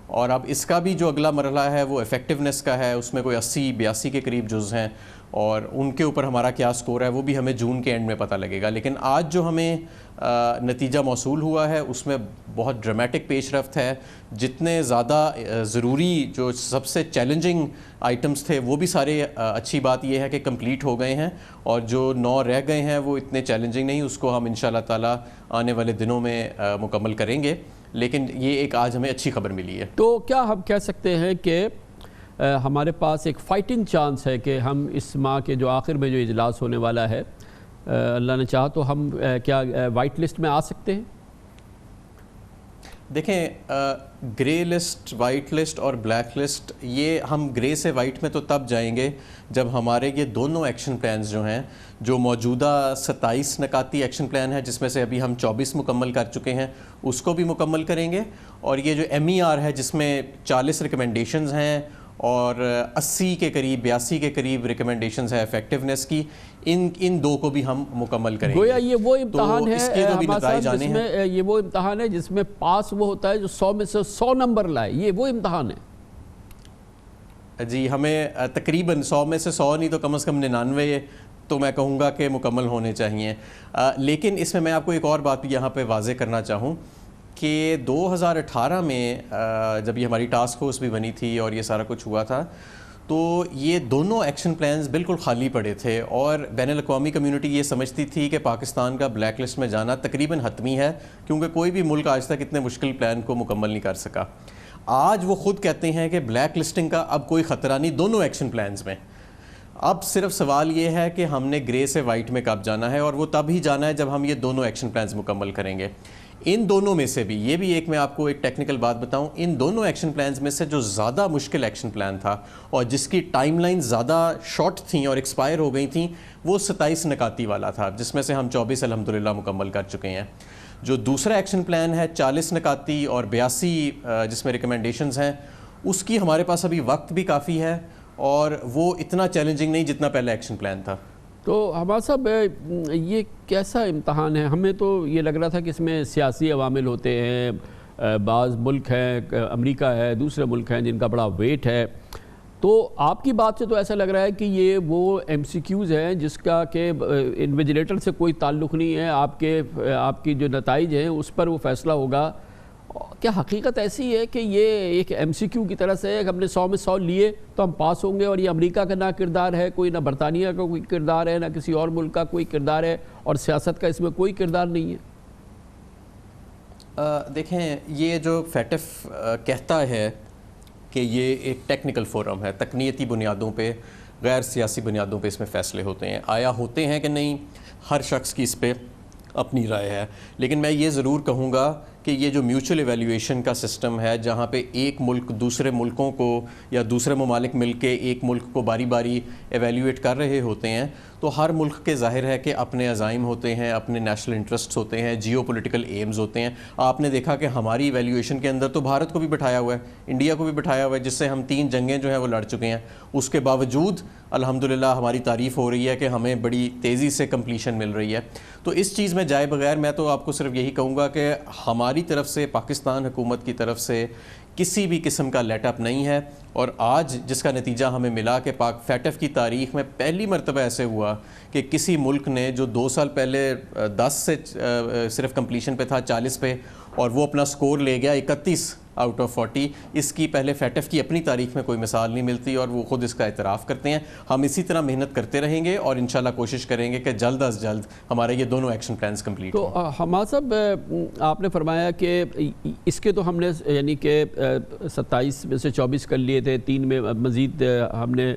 اور اب اس کا بھی جو اگلا مرحلہ ہے وہ ایفیکٹونیس کا ہے، اس میں کوئی 80-82 کے قریب جز ہیں، اور ان کے اوپر ہمارا کیا سکور ہے وہ بھی ہمیں جون کے اینڈ میں پتہ لگے گا۔ لیکن آج جو ہمیں نتیجہ موصول ہوا ہے اس میں بہت ڈرمیٹک پیش رفت ہے، جتنے زیادہ ضروری جو سب سے چیلنجنگ آئٹمز تھے وہ بھی سارے، اچھی بات یہ ہے کہ کمپلیٹ ہو گئے ہیں، اور جو 9 رہ گئے ہیں وہ اتنے چیلنجنگ نہیں، اس کو ہم انشاءاللہ تعالی آنے والے دنوں میں مکمل کریں گے، لیکن یہ ایک آج ہمیں اچھی خبر ملی ہے۔ تو کیا ہم کہہ سکتے ہیں کہ ہمارے پاس ایک فائٹنگ چانس ہے کہ ہم اس ماہ کے جو آخر میں جو اجلاس ہونے والا ہے، اللہ نے چاہا تو ہم کیا وائٹ لسٹ میں آ سکتے ہیں؟ دیکھیں گرے لسٹ، وائٹ لسٹ اور بلیک لسٹ، یہ ہم گرے سے وائٹ میں تو تب جائیں گے جب ہمارے یہ دونوں ایکشن پلانز جو ہیں، جو موجودہ 27 نکاتی ایکشن پلان ہے جس میں سے ابھی ہم 24 مکمل کر چکے ہیں، اس کو بھی مکمل کریں گے، اور یہ جو MER ہے جس میں 40 ریکمنڈیشنز ہیں اور 80 کے قریب 82 کے قریب ریکمنڈیشنز ہے ایفیکٹونیس کی، ان 2 کو بھی ہم مکمل کریں گے۔ گویا یہ وہ امتحان ہے اس کے جو بھی نتائج آنے ہیں، یہ وہ امتحان ہے جس میں پاس وہ ہوتا ہے جو 100 میں سے 100 نمبر لائے، یہ وہ امتحان ہے۔ جی ہمیں تقریباً 100 میں سے 100 نہیں تو کم از کم 99 تو میں کہوں گا کہ مکمل ہونے چاہیے، لیکن اس میں آپ کو ایک اور بات بھی یہاں پہ واضح کرنا چاہوں کہ 2018 میں جب یہ ہماری ٹاسک فورس بھی بنی تھی اور یہ سارا کچھ ہوا تھا، تو یہ دونوں ایکشن پلانز بالکل خالی پڑے تھے، اور بین الاقوامی کمیونٹی یہ سمجھتی تھی کہ پاکستان کا بلیک لسٹ میں جانا تقریباً حتمی ہے، کیونکہ کوئی بھی ملک آج تک اتنے مشکل پلان کو مکمل نہیں کر سکا۔ آج وہ خود کہتے ہیں کہ بلیک لسٹنگ کا اب کوئی خطرہ نہیں دونوں ایکشن پلانز میں، اب صرف سوال یہ ہے کہ ہم نے گرے سے وائٹ میں کب جانا ہے، اور وہ تب ہی جانا ہے جب ہم یہ دونوں ایکشن پلانز مکمل کریں گے۔ ان دونوں میں سے بھی، یہ بھی ایک میں آپ کو ایک ٹیکنیکل بات بتاؤں، ان دونوں ایکشن پلانز میں سے جو زیادہ مشکل ایکشن پلان تھا اور جس کی ٹائم لائن زیادہ شارٹ تھیں اور ایکسپائر ہو گئی تھیں، وہ 27 نکاتی والا تھا، جس میں سے ہم 24 الحمدللہ مکمل کر چکے ہیں۔ جو دوسرا ایکشن پلان ہے 40 نکاتی اور 82 جس میں ریکمنڈیشنز ہیں، اس کی ہمارے پاس ابھی وقت بھی کافی ہے، اور وہ اتنا چیلنجنگ نہیں جتنا پہلا ایکشن پلان تھا۔ تو ہمارا صاحب یہ کیسا امتحان ہے؟ ہمیں تو یہ لگ رہا تھا کہ اس میں سیاسی عوامل ہوتے ہیں، بعض ملک ہیں، امریکہ ہے، دوسرے ملک ہیں جن کا بڑا ویٹ ہے، تو آپ کی بات سے تو ایسا لگ رہا ہے کہ یہ وہ MCQs ہیں جس کا کہ انویجلیٹر سے کوئی تعلق نہیں ہے، آپ کی جو نتائج ہیں اس پر وہ فیصلہ ہوگا۔ کیا حقیقت ایسی ہے کہ یہ ایک MCQ کی طرح سے ہے کہ ہم نے 100 میں 100 لیے تو ہم پاس ہوں گے، اور یہ امریکہ کا نہ کردار ہے کوئی، نہ برطانیہ کا کوئی کردار ہے، نہ کسی اور ملک کا کوئی کردار ہے، اور سیاست کا اس میں کوئی کردار نہیں ہے؟ دیکھیں یہ جو فیٹف کہتا ہے کہ یہ ایک ٹیکنیکل فورم ہے، تکنیتی بنیادوں پہ، غیر سیاسی بنیادوں پہ اس میں فیصلے ہوتے ہیں، آیا ہوتے ہیں کہ نہیں، ہر شخص کی اس پہ اپنی رائے ہے، لیکن میں یہ ضرور کہوں گا کہ یہ جو میوچل ایویلیویشن کا سسٹم ہے، جہاں پہ ایک ملک دوسرے ملکوں کو یا دوسرے ممالک مل کے ایک ملک کو باری باری ایویلیویٹ کر رہے ہوتے ہیں، تو ہر ملک کے ظاہر ہے کہ اپنے عزائم ہوتے ہیں، اپنے نیشنل انٹرسٹس ہوتے ہیں، جیو پولیٹیکل ایمز ہوتے ہیں۔ آپ نے دیکھا کہ ہماری ایویلیویشن کے اندر تو بھارت کو بھی بٹھایا ہوا ہے، انڈیا کو بھی بٹھایا ہوا ہے، جس سے ہم 3 جنگیں جو ہیں وہ لڑ چکے ہیں، اس کے باوجود الحمدللہ ہماری تعریف ہو رہی ہے کہ ہمیں بڑی تیزی سے کمپلیشن مل رہی ہے. تو اس چیز میں جائے بغیر میں تو آپ کو صرف یہی کہوں گا کہ ہماری طرف سے, پاکستان حکومت کی طرف سے کسی بھی قسم کا لیٹ اپ نہیں ہے. اور آج جس کا نتیجہ ہمیں ملا کہ فیٹف کی تاریخ میں پہلی مرتبہ ایسے ہوا کہ کسی ملک نے جو 2 سال پہلے 10 سے صرف کمپلیشن پہ تھا 40 پہ, اور وہ اپنا سکور لے گیا 31 آؤٹ آف 40. اس کی پہلے فیٹف کی اپنی تاریخ میں کوئی مثال نہیں ملتی, اور وہ خود اس کا اعتراف کرتے ہیں. ہم اسی طرح محنت کرتے رہیں گے اور انشاءاللہ کوشش کریں گے کہ جلد از جلد ہمارے یہ دونوں ایکشن پلانز کمپلیٹ ہوں. تو حماد صاحب, آپ نے فرمایا کہ اس کے تو ہم نے یعنی کہ 27 میں سے 24 کر لیے تھے, 3 میں مزید ہم نے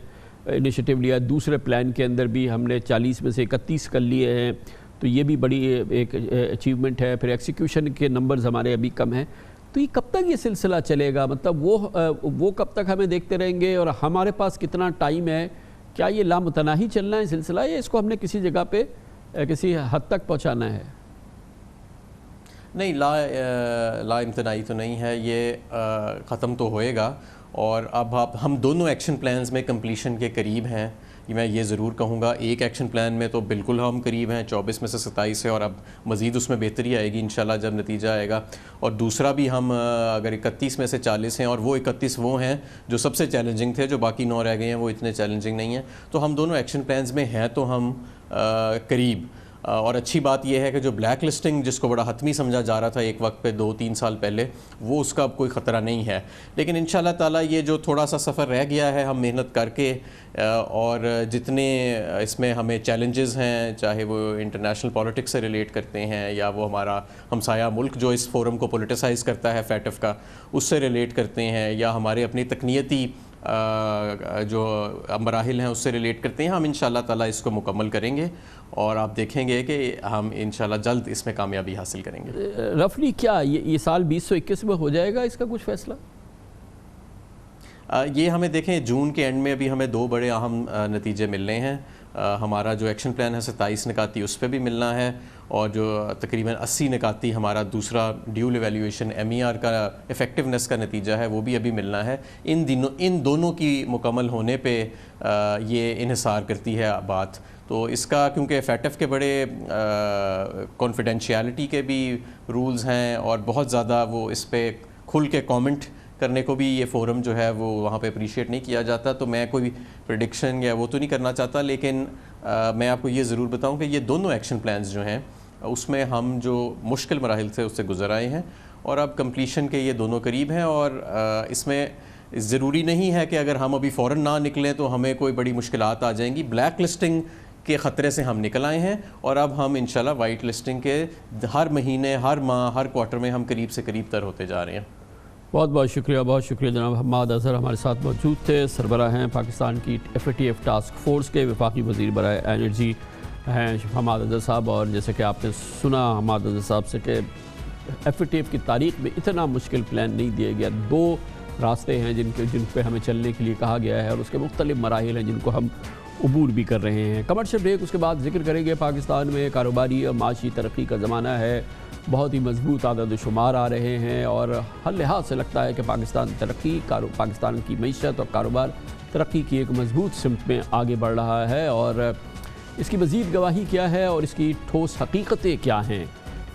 انیشیٹو لیا, دوسرے پلان کے اندر بھی ہم نے 40 میں سے 31 کر لیے ہیں, تو یہ بھی بڑی ایک اچیومنٹ ہے. پھر ایکسیکیوشن کے نمبرز ہمارے ابھی کم ہیں. تو یہ کب تک یہ سلسلہ چلے گا؟ مطلب وہ کب تک ہمیں دیکھتے رہیں گے, اور ہمارے پاس کتنا ٹائم ہے؟ کیا یہ لامتناہی چلنا ہے سلسلہ, یا اس کو ہم نے کسی جگہ پہ کسی حد تک پہنچانا ہے؟ نہیں, لا امتناعی تو نہیں ہے, یہ ختم تو ہوئے گا. اور اب ہم دونوں ایکشن پلانز میں کمپلیشن کے قریب ہیں. میں یہ ضرور کہوں گا, ایک ایکشن پلان میں تو بالکل ہم قریب ہیں, 24 میں سے 27 ہے, اور اب مزید اس میں بہتری آئے گی انشاءاللہ جب نتیجہ آئے گا. اور دوسرا بھی ہم اگر 31 میں سے 40 ہیں, اور وہ 31 وہ ہیں جو سب سے چیلنجنگ تھے, جو باقی 9 رہ گئے ہیں وہ اتنے چیلنجنگ نہیں ہیں. تو ہم دونوں ایکشن پلانز میں ہیں تو ہم قریب. اور اچھی بات یہ ہے کہ جو بلیک لسٹنگ جس کو بڑا حتمی سمجھا جا رہا تھا ایک وقت پہ 2-3 سال پہلے, وہ اس کا اب کوئی خطرہ نہیں ہے. لیکن انشاءاللہ تعالیٰ یہ جو تھوڑا سا سفر رہ گیا ہے, ہم محنت کر کے, اور جتنے اس میں ہمیں چیلنجز ہیں, چاہے وہ انٹرنیشنل پولیٹکس سے ریلیٹ کرتے ہیں, یا وہ ہمارا ہمسایہ ملک جو اس فورم کو پولیٹیسائز کرتا ہے فیٹف کا, اس سے ریلیٹ کرتے ہیں, یا ہمارے اپنی تکنیتی جو مراحل ہیں اس سے ریلیٹ کرتے ہیں, ہم انشاءاللہ تعالیٰ اس کو مکمل کریں گے, اور آپ دیکھیں گے کہ ہم انشاءاللہ جلد اس میں کامیابی حاصل کریں گے. رفلی کیا یہ سال 2021 میں ہو جائے گا اس کا کچھ فیصلہ؟ یہ ہمیں دیکھیں جون کے اینڈ میں ابھی ہمیں 2 بڑے اہم نتیجے ملنے ہیں. ہمارا جو ایکشن پلان ہے 27 نکاتی اس پہ بھی ملنا ہے, اور جو تقریباً 80 نکاتی ہمارا دوسرا ڈیول ایویلیویشن MER کا افیکٹونیس کا نتیجہ ہے, وہ بھی ابھی ملنا ہے. ان دونوں کی مکمل ہونے پہ یہ انحصار کرتی ہے بات. تو اس کا کیونکہ فیٹف کے بڑے کانفیڈینشیلٹی کے بھی رولز ہیں, اور بہت زیادہ وہ اس پہ کھل کے کامنٹ کرنے کو بھی یہ فورم جو ہے وہ وہاں پہ اپریشیٹ نہیں کیا جاتا. تو میں کوئی پریڈکشن یا وہ تو نہیں کرنا چاہتا, لیکن میں آپ کو یہ ضرور بتاؤں کہ یہ دونوں ایکشن پلانز جو ہیں اس میں ہم جو مشکل مراحل سے اس سے گزر آئے ہیں, اور اب کمپلیشن کے یہ دونوں قریب ہیں. اور اس میں ضروری نہیں ہے کہ اگر ہم ابھی فوراً نہ نکلیں تو ہمیں کوئی بڑی مشکلات آ جائیں گی. بلیک لسٹنگ کے خطرے سے ہم نکل آئے ہیں, اور اب ہم انشاءاللہ وائٹ لسٹنگ کے ہر مہینے, ہر ماہ, ہر کوارٹر میں ہم قریب سے قریب تر ہوتے جا رہے ہیں. بہت بہت شکریہ جناب حماد اظہر ہمارے ساتھ موجود تھے. سربراہ ہیں پاکستان کی FATF ٹاسک فورس کے, وفاقی وزیر برائے انرجی ہیں حماد اظہر صاحب. اور جیسے کہ آپ نے سنا حماد اظہر صاحب سے کہ FATF کی تاریخ میں اتنا مشکل پلان نہیں دیا گیا. 2 راستے ہیں جن پہ ہمیں چلنے کے لیے کہا گیا ہے, اور اس کے مختلف مراحل ہیں جن کو ہم عبور بھی کر رہے ہیں. کمرشل بریک, اس کے بعد ذکر کریں گے پاکستان میں کاروباری اور معاشی ترقی کا زمانہ ہے. بہت ہی مضبوط عدد و شمار آ رہے ہیں, اور ہر لحاظ سے لگتا ہے کہ پاکستان کی معیشت اور کاروبار ترقی کی ایک مضبوط سمت میں آگے بڑھ رہا ہے. اور اس کی مزید گواہی کیا ہے, اور اس کی ٹھوس حقیقتیں کیا ہیں,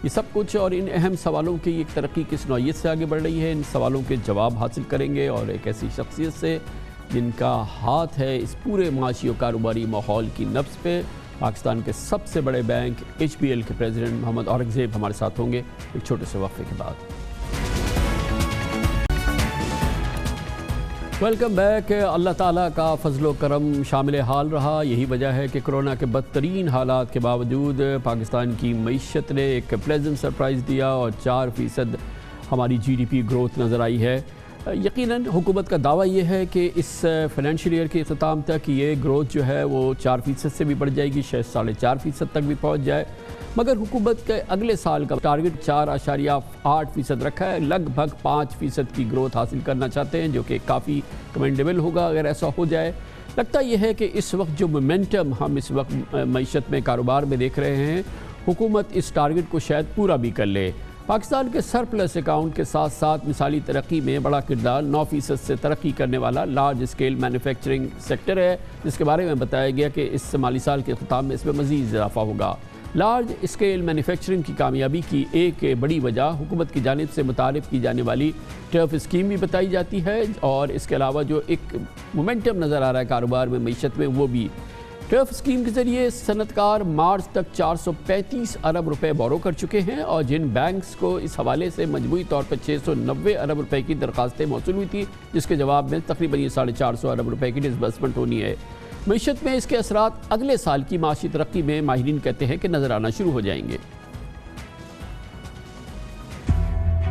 یہ سب کچھ اور ان اہم سوالوں کی ایک ترقی کس نوعیت سے آگے بڑھ رہی ہے, ان سوالوں کے جواب حاصل کریں گے, اور ایک ایسی شخصیت سے جن کا ہاتھ ہے اس پورے معاشی و کاروباری ماحول کی نبض پہ. پاکستان کے سب سے بڑے بینک HBL کے پریزیڈنٹ محمد اورنگزیب ہمارے ساتھ ہوں گے ایک چھوٹے سے وقفے کے بعد. Welcome back. اللہ تعالیٰ کا فضل و کرم شامل حال رہا. یہی وجہ ہے کہ کرونا کے بدترین حالات کے باوجود پاکستان کی معیشت نے ایک پلیزنٹ سرپرائز دیا, اور 4% ہماری GDP گروتھ نظر آئی ہے. یقیناً حکومت کا دعویٰ یہ ہے کہ اس فائنینشیل ایئر کے اختتام تک یہ گروتھ جو ہے وہ 4% سے بھی بڑھ جائے گی, شاید 4.5% تک بھی پہنچ جائے. مگر حکومت کے اگلے سال کا ٹارگٹ 4.8% رکھا ہے. لگ بھگ 5% کی گروتھ حاصل کرنا چاہتے ہیں, جو کہ کافی کمنڈیبل ہوگا اگر ایسا ہو جائے. لگتا یہ ہے کہ اس وقت جو مومنٹم ہم اس وقت معیشت میں, کاروبار میں دیکھ رہے ہیں, حکومت اس ٹارگٹ کو شاید پورا بھی کر لے. پاکستان کے سرپلس اکاؤنٹ کے ساتھ ساتھ مثالی ترقی میں بڑا کردار 9% سے ترقی کرنے والا لارج اسکیل مینوفیکچرنگ سیکٹر ہے، جس کے بارے میں بتایا گیا کہ اس مالی سال کے اختتام میں اس میں مزید اضافہ ہوگا۔ لارج اسکیل مینوفیکچرنگ کی کامیابی کی ایک بڑی وجہ حکومت کی جانب سے متعارف کی جانے والی ٹرف اسکیم بھی بتائی جاتی ہے، اور اس کے علاوہ جو ایک مومنٹم نظر آ رہا ہے کاروبار میں، معیشت میں، وہ بھی ٹرف اسکیم کے ذریعے صنعت کار مارچ تک 435 ارب روپے بورو کر چکے ہیں، اور جن بینکس کو اس حوالے سے مجموعی طور پر 690 ارب روپے کی درخواستیں موصول ہوئی تھی، جس کے جواب میں تقریباً 450 ارب روپے کی ڈسبرسمنٹ ہونی ہے۔ معیشت میں اس کے اثرات اگلے سال کی معاشی ترقی میں ماہرین کہتے ہیں کہ نظر آنا شروع ہو جائیں گے۔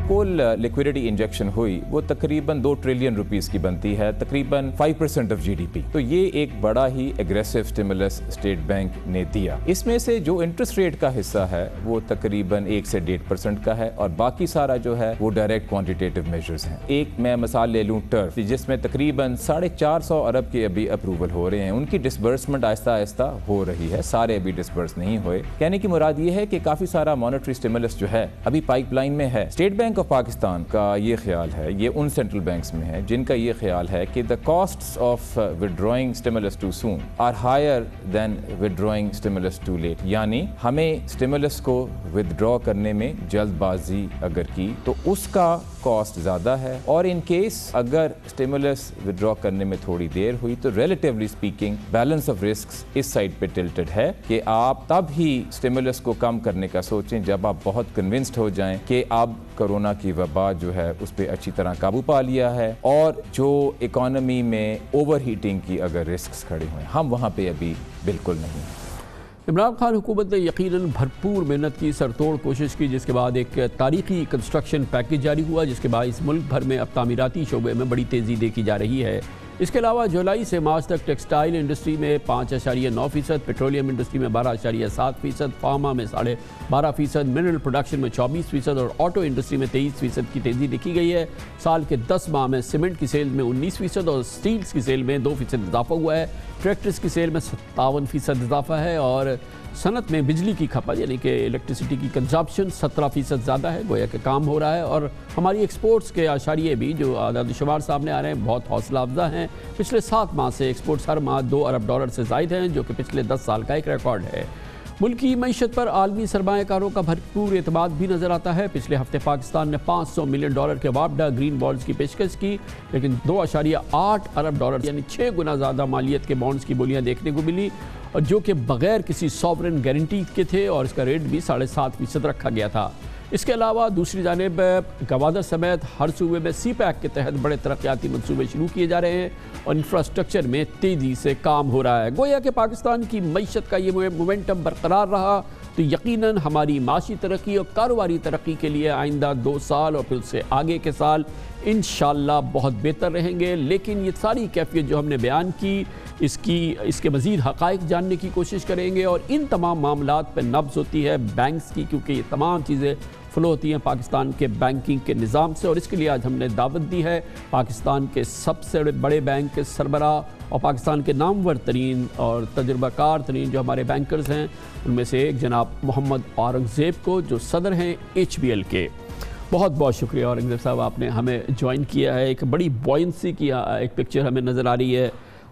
کل لیکویڈیٹی انجیکشن ہوئی وہ تقریباً 2 ٹریلین روپیز کی بنتی ہے، تقریباً 5% آف GDP۔ تو یہ ایک بڑا ہی ایگریسو سٹیمولس اسٹیٹ بینک نے دیا۔ اس میں سے جو انٹرسٹ ریٹ کا حصہ ہے وہ تقریباً 1 سے 1.5% کا ہے، اور باقی سارا جو ہے وہ ڈائریکٹ کوانٹیٹیو میجرز ہیں۔ ایک میں مثال لے لوں ٹرف، جس میں تقریباً 450 ارب کے ابھی اپروول ہو رہے ہیں، ان کی ڈسبرسمنٹ آہستہ آہستہ ہو رہی ہے، سارے ابھی ڈسبرس نہیں ہوئے۔ کہنے کی مراد یہ ہے کہ کافی سارا مانیٹری سٹیمولس جو ہے ابھی پائپ لائن میں ہے۔ اسٹیٹ بینک آف پاکستان کا یہ خیال ہے، یہ ان سینٹرل بینکس میں ہے جن کا یہ خیال ہے کہ the costs of withdrawing stimulus too soon are higher than withdrawing stimulus too late، یعنی ہمیں stimulus کو withdraw کرنے میں جلد بازی اگر کی تو اس کا کاسٹ زیادہ ہے، اور ان کیس اگر stimulus withdraw کرنے میں تھوڑی دیر ہوئی تو relatively speaking balance of risks اس سائڈ پہ tilted ہے کہ آپ تب ہی stimulus کو کم کرنے کا سوچیں جب آپ بہت convinced ہو جائیں کہ اب کرونا کی وبا جو ہے اس پہ اچھی طرح قابو پا لیا ہے، اور جو اکانومی میں اوور ہیٹنگ کی اگر رسکس کھڑے ہوئے، ہم وہاں پہ ابھی بالکل نہیں ہیں۔ عمران خان حکومت نے یقیناً بھرپور محنت کی، سرتوڑ کوشش کی، جس کے بعد ایک تاریخی کنسٹرکشن پیکج جاری ہوا، جس کے باعث ملک بھر میں اب تعمیراتی شعبے میں بڑی تیزی دیکھی جا رہی ہے۔ اس کے علاوہ جولائی سے مارچ تک ٹیکسٹائل انڈسٹری میں 5.9%، پیٹرولیم انڈسٹری میں 12.7%، فارما میں 12.5%، منرل پروڈکشن میں 24%، اور آٹو انڈسٹری میں 23% کی تیزی دیکھی گئی ہے۔ سال کے 10 ماہ میں سیمنٹ کی سیل میں 19% اور سٹیلز کی سیل میں 2% اضافہ ہوا ہے۔ ٹریکٹرز کی سیل میں 57% اضافہ ہے، اور صنعت میں بجلی کی کھپت یعنی کہ الیکٹریسٹی کی کنزمپشن 17% زیادہ ہے، گویا کہ کام ہو رہا ہے۔ اور ہماری ایکسپورٹس کے اشاریے بھی جو اعداد و شمار سامنے آ رہے ہیں بہت حوصلہ افزا ہیں۔ پچھلے 7 ماہ سے ایکسپورٹس ہر ماہ $2 ارب سے زائد ہیں، جو کہ پچھلے 10 سال کا ایک ریکارڈ ہے۔ ملکی معیشت پر عالمی سرمایہ کاروں کا بھرپور اعتماد بھی نظر آتا ہے۔ پچھلے ہفتے پاکستان نے $500 ملین کے وابڈا گرین بانڈز کی پیشکش کی، لیکن $2.8 ارب یعنی 6 گنا زیادہ مالیت کے بانڈز کی بولیاں دیکھنے کو ملی، اور جو کہ بغیر کسی سوورن گارنٹی کے تھے، اور اس کا ریٹ بھی 7.5% رکھا گیا تھا۔ اس کے علاوہ دوسری جانب گوادر سمیت ہر صوبے میں سی پیک کے تحت بڑے ترقیاتی منصوبے شروع کیے جا رہے ہیں، اور انفراسٹرکچر میں تیزی سے کام ہو رہا ہے۔ گویا کہ پاکستان کی معیشت کا یہ مومنٹم برقرار رہا تو یقیناً ہماری معاشی ترقی اور کاروباری ترقی کے لیے آئندہ 2 سال اور پھر اس سے آگے کے سال انشاءاللہ بہت بہتر رہیں گے۔ لیکن یہ ساری کیفیت جو ہم نے بیان کی، اس کے مزید حقائق جاننے کی کوشش کریں گے، اور ان تمام معاملات پہ نبض ہوتی ہے بینکس کی، کیونکہ یہ تمام چیزیں فلو ہوتی ہیں پاکستان کے بینکنگ کے نظام سے، اور اس کے لیے آج ہم نے دعوت دی ہے پاکستان کے سب سے بڑے بینک کے سربراہ اور پاکستان کے نامور ترین اور تجربہ کار ترین جو ہمارے بینکرز ہیں، ان میں سے ایک جناب محمد اورنگزیب کو، جو صدر ہیں HBL کے۔ بہت بہت شکریہ اورنگزیب صاحب، آپ نے ہمیں جوائن کیا ہے۔ ایک بڑی بوئنسی کی ایک پکچر ہمیں نظر آ رہی ہے،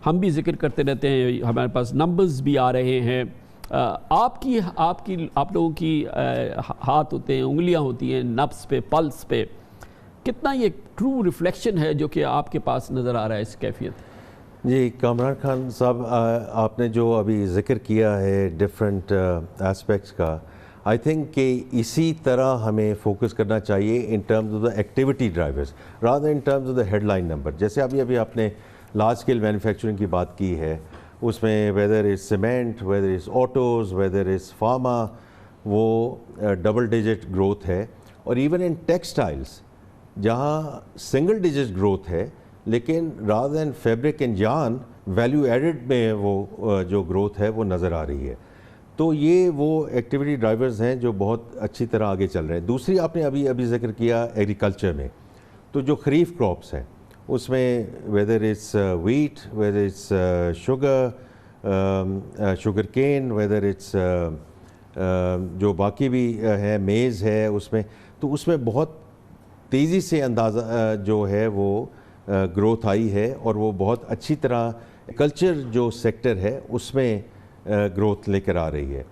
ہم بھی ذکر کرتے رہتے ہیں، ہمارے پاس نمبرز بھی آ رہے ہیں۔ آپ لوگوں کی ہاتھ ہوتے ہیں، انگلیاں ہوتی ہیں نبض پہ، پلس پہ، کتنا یہ ٹرو ریفلیکشن ہے جو کہ آپ کے پاس نظر آ رہا ہے اس کیفیت؟ جی کامران خان صاحب، آپ نے جو ابھی ذکر کیا ہے ڈفرینٹ اسپیکٹس کا، آئی تھنک کہ اسی طرح ہمیں فوکس کرنا چاہیے in terms of the activity drivers rather in terms of the head line number. جیسے ابھی آپ نے لارج اسکیل مینوفیکچرنگ کی بات کی ہے، اس میں whether is cement, whether is autos, whether is pharma, وہ ڈبل ڈیجٹ گروتھ ہے، اور ایون ان ٹیکسٹائلز جہاں سنگل ڈیجٹ گروتھ ہے، لیکن rather than fabric and yarn value added میں وہ جو گروتھ ہے وہ نظر آ رہی ہے۔ تو یہ وہ ایکٹیویٹی ڈرائیورز ہیں جو بہت اچھی طرح آگے چل رہے ہیں۔ دوسری آپ نے ابھی ذکر کیا ایگریکلچر میں، تو جو خریف کراپس ہیں اس میں whether it's wheat, whether it's sugar cane, whether it's جو باقی بھی ہے میز ہے اس میں، تو اس میں بہت تیزی سے اندازہ جو ہے وہ گروتھ آئی ہے اور وہ بہت اچھی طرح کلچر جو سیکٹر ہے اس میں گروتھ لے کر آ رہی ہے.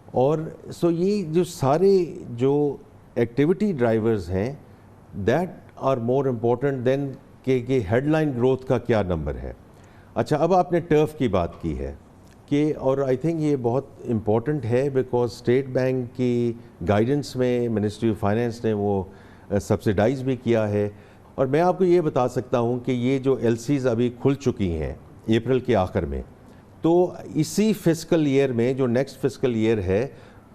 اور سو یہ جو سارے جو ایکٹیویٹی ڈرائیورز ہیں دیٹ آر مور امپورٹنٹ دین کہ ہیڈ لائن گروتھ کا کیا نمبر ہے. اچھا, اب آپ نے ٹرف کی بات کی ہے کہ, اور آئی تھنک یہ بہت امپورٹنٹ ہے بیکاز اسٹیٹ بینک کی گائیڈنس میں منسٹری آف فائنینس نے وہ سبسیڈائز بھی کیا ہے. اور میں آپ کو یہ بتا سکتا ہوں کہ یہ جو ایل سیز ابھی کھل چکی ہیں اپریل کے آخر میں, تو اسی فسکل ایئر میں جو نیکسٹ فسکل ایئر ہے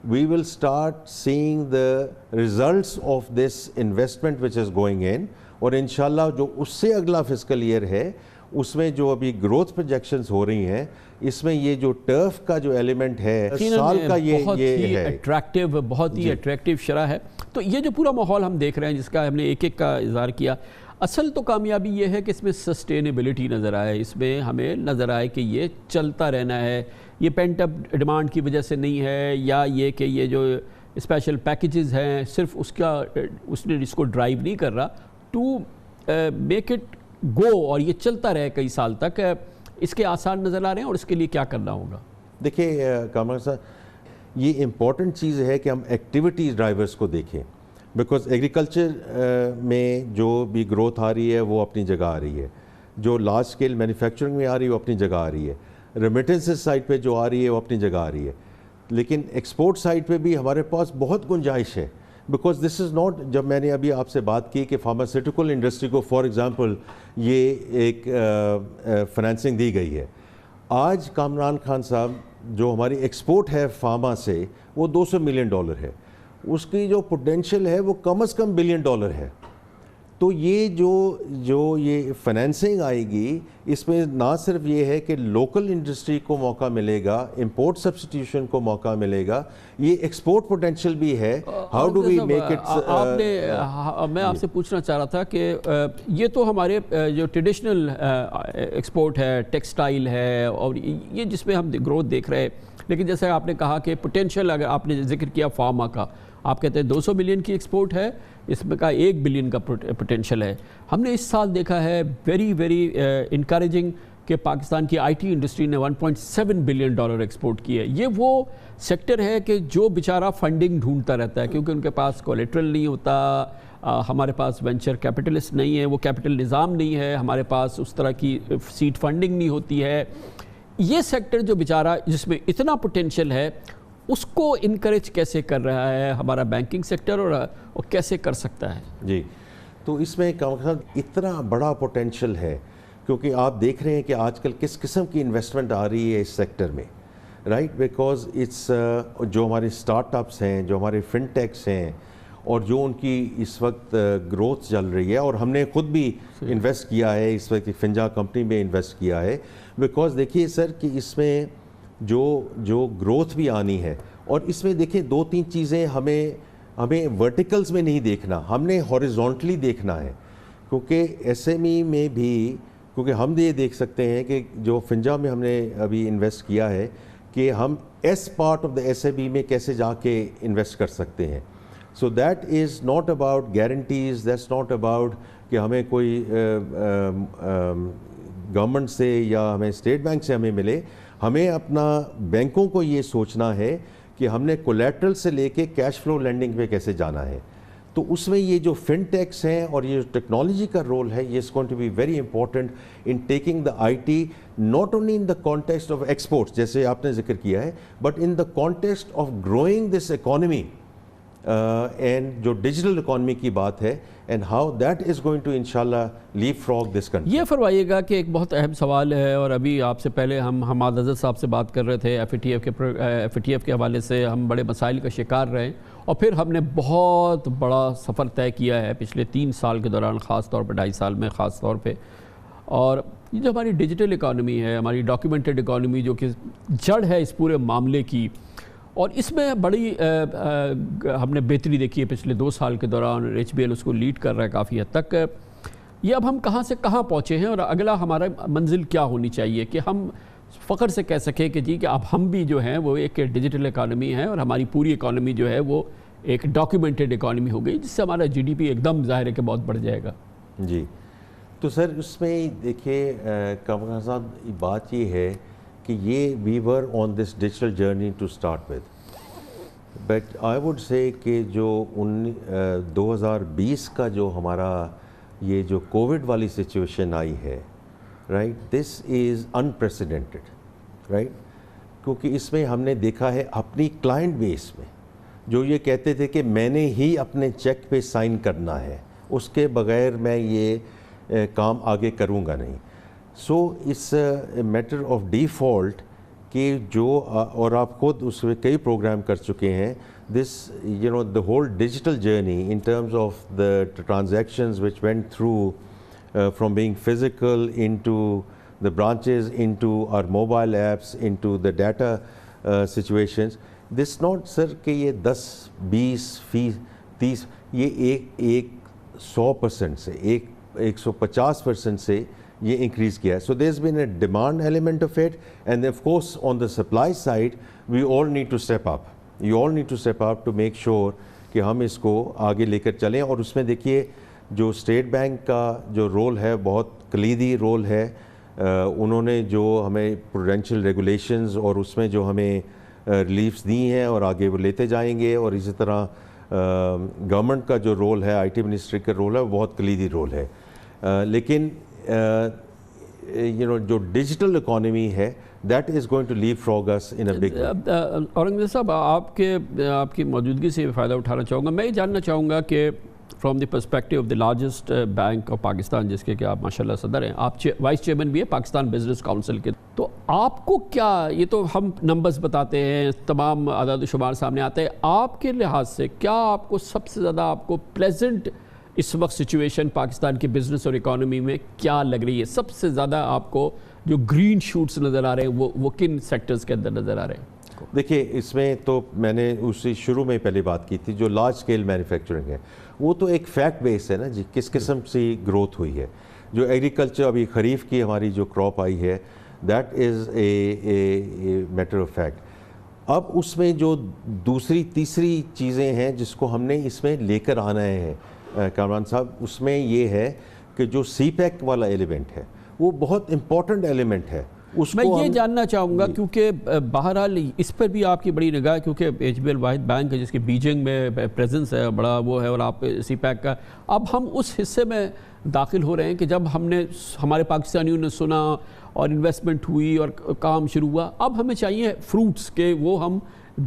we will start seeing the results of this investment which is going in, اور انشاءاللہ جو اس سے اگلا فسکل ایئر ہے اس میں جو ابھی گروتھ پروجیکشنز ہو رہی ہیں اس میں یہ جو ٹرف کا جو ایلیمنٹ ہے سال کا یہ اٹریکٹیو, بہت ہی اٹریکٹیو شرح ہے. تو یہ جو پورا ماحول ہم دیکھ رہے ہیں جس کا ہم نے ایک ایک کا اظہار کیا, اصل تو کامیابی یہ ہے کہ اس میں سسٹینیبلٹی نظر آئے, اس میں ہمیں نظر آئے کہ یہ چلتا رہنا ہے, یہ پینٹ اپ ڈیمانڈ کی وجہ سے نہیں ہے, یا یہ کہ یہ جو اسپیشل پیکیجز ہیں صرف اس نے اس کو ڈرائیو نہیں کر رہا ٹو میک اٹ گو, اور یہ چلتا رہے کئی سال تک. اس کے آثار نظر آ رہے ہیں اور اس کے لیے کیا کرنا ہوگا؟ دیکھیں کامران صاحب, یہ امپورٹنٹ چیز ہے کہ ہم ایکٹیویٹیز ڈرائیورز کو دیکھیں, بیکاز ایگریکلچر میں جو بھی گروتھ آ رہی ہے وہ اپنی جگہ آ رہی ہے, جو لارج اسکیل مینوفیکچرنگ میں آ رہی ہے وہ اپنی جگہ آ رہی ہے, ریمیٹنسز سائڈ پہ جو آ رہی ہے وہ اپنی جگہ آ رہی ہے, لیکن ایکسپورٹ سائڈ پہ بھی ہمارے پاس بہت گنجائش ہے. بیکاز دس از ناٹ, جب میں نے ابھی آپ سے بات کی کہ فارماسیوٹیکل انڈسٹری کو فار ایگزامپل یہ ایک فنانسنگ دی گئی ہے, آج کامران خان صاحب جو ہماری ایکسپورٹ ہے فارما سے وہ $200 ملین ہے, اس کی جو پوٹینشیل ہے وہ کم از کم $1 بلین ہے. تو یہ جو یہ فنانسنگ آئے گی اس میں نہ صرف یہ ہے کہ لوکل انڈسٹری کو موقع ملے گا, امپورٹ سبسٹیٹیوشن کو موقع ملے گا, یہ ایکسپورٹ پوٹینشیل بھی ہے. How do we make it, میں آپ سے پوچھنا چاہ رہا تھا کہ یہ تو ہمارے جو ٹریڈیشنل ایکسپورٹ ہے, ٹیکسٹائل ہے, اور یہ جس میں ہم گروتھ دیکھ رہے ہیں, لیکن جیسے آپ نے کہا کہ پوٹینشیل, اگر آپ نے ذکر کیا فارما کا, آپ کہتے ہیں 200 ملین کی ایکسپورٹ ہے, اس میں کا 1 بلین کا پوٹینشیل ہے. ہم نے اس سال دیکھا ہے ویری انکریجنگ کہ پاکستان کی آئی ٹی انڈسٹری نے $1.7 بلین ایکسپورٹ کی ہے. یہ وہ سیکٹر ہے کہ جو بیچارہ فنڈنگ ڈھونڈتا رہتا ہے کیونکہ ان کے پاس کولیٹرل نہیں ہوتا, ہمارے پاس وینچر کیپٹلسٹ نہیں ہے, وہ کیپٹل نظام نہیں ہے, ہمارے پاس اس طرح کی سیڈ فنڈنگ نہیں ہوتی ہے. یہ سیکٹر جو بیچارہ جس میں اتنا پوٹینشیل ہے اس کو انکریج کیسے کر رہا ہے ہمارا بینکنگ سیکٹر, اور کیسے کر سکتا ہے؟ جی, تو اس میں اتنا بڑا پوٹینشیل ہے کیونکہ آپ دیکھ رہے ہیں کہ آج کل کس قسم کی انویسٹمنٹ آ رہی ہے اس سیکٹر میں, رائٹ, بیکاز اٹس جو ہمارے اسٹارٹ اپس ہیں, جو ہمارے فن ٹیکس ہیں, اور جو ان کی اس وقت گروتھ چل رہی ہے, اور ہم نے خود بھی انویسٹ کیا ہے اس وقت فنجا کمپنی میں انویسٹ کیا ہے, بیکاز دیکھیے سر کہ اس میں جو گروتھ بھی آنی ہے, اور اس میں دیکھیں 2-3 چیزیں ہمیں ورٹیکلز میں نہیں دیکھنا, ہم نے ہاریزونٹلی دیکھنا ہے. کیونکہ ایس ایم ای میں بھی, کیونکہ ہم یہ دیکھ سکتے ہیں کہ جو فنجا میں ہم نے ابھی انویسٹ کیا ہے کہ ہم as part of the S M E میں کیسے جا کے انویسٹ کر سکتے ہیں. So that is not about guarantees, that's not about کہ ہمیں کوئی گورنمنٹ سے یا ہمیں اسٹیٹ بینک سے ہمیں ملے. ہمیں اپنا بینکوں کو یہ سوچنا ہے کہ ہم نے کولیٹرل سے لے کے کیش فلو لینڈنگ پہ کیسے جانا ہے. تو اس میں یہ جو فن ٹیکس ہیں اور یہ ٹیکنالوجی کا رول ہے, یہ is going to be very important in taking the I T not only in the context of exports جیسے آپ نے ذکر کیا ہے, but in the context of growing this economy and جو ڈیجیٹل اکانومی کی بات ہے, and how that is going to انشاءاللہ لیپ فراگ دس کنٹری. یہ فرمائیے گا کہ ایک بہت اہم سوال ہے, اور ابھی آپ سے پہلے ہم حماد اظہر صاحب سے بات کر رہے تھے, ایف ٹی ایف کے حوالے سے ہم بڑے مسائل کا شکار رہے, اور پھر ہم نے بہت بڑا سفر طے کیا ہے پچھلے 3 سال کے دوران, خاص طور پہ 2.5 سال میں خاص طور پہ. اور یہ جو ہماری ڈیجیٹل اکانومی ہے, ہماری ڈاکیومنٹڈ اکانومی جو کہ جڑ ہے اس پورے معاملے کی, اور اس میں بڑی ہم نے بہتری دیکھی ہے پچھلے 2 سال کے دوران. ایچ بی ایل اس کو لیڈ کر رہا ہے کافی حد تک. یہ اب ہم کہاں سے کہاں پہنچے ہیں, اور اگلا ہمارا منزل کیا ہونی چاہیے کہ ہم فخر سے کہہ سکیں کہ جی کہ اب ہم بھی جو ہیں وہ ایک ڈیجیٹل اکانومی ہیں, اور ہماری پوری اکانومی جو ہے وہ ایک ڈاکیومنٹڈ اکانومی ہو گئی جس سے ہمارا جی ڈی پی ایک دم ظاہر ہے کہ بہت بڑھ جائے گا. جی تو سر اس میں دیکھیے کامران صاحب بات یہ ہے کہ یہ we were on this digital journey to start with, but I would say کہ جو 2020 کا جو ہمارا یہ جو کووڈ والی سچویشن آئی ہے, رائٹ, دس از انپریسیڈنٹڈ, رائٹ, کیونکہ اس میں ہم نے دیکھا ہے اپنی کلائنٹ بیس میں جو یہ کہتے تھے کہ میں نے ہی اپنے چیک پہ سائن کرنا ہے, اس کے بغیر میں یہ کام آگے کروں گا نہیں. So it's matter of default کہ جو اور آپ خود اس میں کئی پروگرام کر چکے ہیں, this you know the whole digital journey in terms of the transactions which went through from being physical into the branches, into our mobile apps, into the data situations. This not sir کہ یہ 10, 20, 30 یہ ایک 100% سے 150% سے یہ انکریز کیا ہے. So there's been a demand element of it, and of course on the supply side we all need to step up. You all need to step up to make sure کہ ہم اس کو آگے لے کر چلیں. اور اس میں دیکھیے جو اسٹیٹ بینک کا جو رول ہے بہت کلیدی رول ہے. انہوں نے جو ہمیں پروڈینشیل ریگولیشنز اور اس میں جو ہمیں ریلیفز دی ہیں اور آگے وہ لیتے جائیں گے, اور اسی طرح گورنمنٹ کا جو رول ہے, آئی ٹی منسٹری کا رول ہے, وہ بہت کلیدی رول ہے. لیکن جو ڈیجیٹل اکانومی ہے that is going to leapfrog us in a big way. Aurangzeb sahab آپ کی موجودگی سے فائدہ اٹھانا چاہوں گا. میں یہ جاننا چاہوں گا کہ from the perspective of the largest bank of Pakistan, جس کے کہ آپ ماشاءاللہ صدر ہیں, آپ وائس چیئرمین بھی ہیں پاکستان بزنس کاؤنسل کے, تو آپ کو کیا, یہ تو ہم نمبرز بتاتے ہیں, تمام اعداد و شمار سامنے آتے ہیں, آپ کے لحاظ سے کیا آپ کو سب سے زیادہ آپ کو پلیزنٹ اس وقت سچویشن پاکستان کی بزنس اور اکانومی میں کیا لگ رہی ہے؟ سب سے زیادہ آپ کو جو گرین شوٹس نظر آ رہے ہیں وہ کن سیکٹرز کے اندر نظر آ رہے ہیں؟ دیکھیے اس میں تو میں نے اسی شروع میں پہلے بات کی تھی, جو لارج اسکیل مینوفیکچرنگ ہے وہ تو ایک فیکٹ بیس ہے نا جی, کس قسم سے گروتھ ہوئی ہے. جو ایگریکلچر ابھی خریف کی ہماری جو کراپ آئی ہے that is a matter of fact. اب اس میں جو دوسری تیسری چیزیں ہیں جس کو ہم نے اس میں لے کر آنا ہے کامران صاحب, اس میں یہ ہے کہ جو سی پیک والا ایلیمنٹ ہے وہ بہت امپورٹنٹ ایلیمنٹ ہے. میں یہ جاننا چاہوں گا کیونکہ بہرحال اس پر بھی آپ کی بڑی نگاہ ہے, کیونکہ ایچ بی ایل واحد بینک ہے جس کے بیجنگ میں پریزنس ہے, بڑا وہ ہے, اور آپ سی پیک کا, اب ہم اس حصے میں داخل ہو رہے ہیں کہ جب ہمارے پاکستانیوں نے سنا اور انویسٹمنٹ ہوئی اور کام شروع ہوا, اب ہمیں چاہیے فروٹس کہ وہ ہم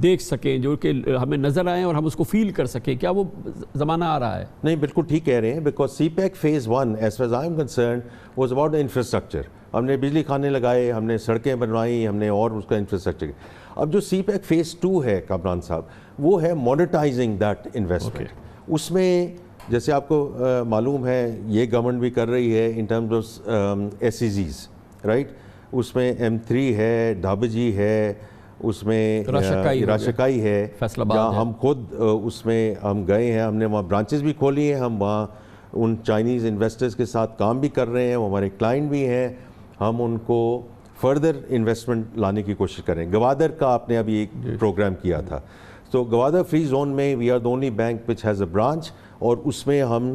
دیکھ سکیں, جو کہ ہمیں نظر آئیں اور ہم اس کو فیل کر سکیں. کیا وہ زمانہ آ رہا ہے؟ نہیں, بالکل ٹھیک کہہ رہے ہیں, because CPEC phase 1 as far as I am concerned was about infrastructure. ہم نے بجلی خانے لگائے, ہم نے سڑکیں بنوائی, ہم نے اور اس کا انفراسٹرکچر. اب جو سی پیک فیز 2 ہے کامران صاحب, وہ ہے مونیٹائزنگ دیٹ انویسٹمنٹ. اس میں جیسے آپ کو معلوم ہے یہ گورنمنٹ بھی کر رہی ہے in terms of S C زیز, رائٹ. اس میں M3 ہے, ڈھابجی ہے, اس میں راشکائی ہے, جہاں ہم خود اس میں ہم گئے ہیں, ہم نے وہاں برانچز بھی کھولی ہیں, ہم وہاں ان چائنیز انویسٹرز کے ساتھ کام بھی کر رہے ہیں, وہ ہمارے کلائنٹ بھی ہیں, ہم ان کو فردر انویسٹمنٹ لانے کی کوشش کریں. گوادر کا آپ نے ابھی ایک پروگرام کیا تھا, تو گوادر فری زون میں we are the only bank which has a branch, اور اس میں ہم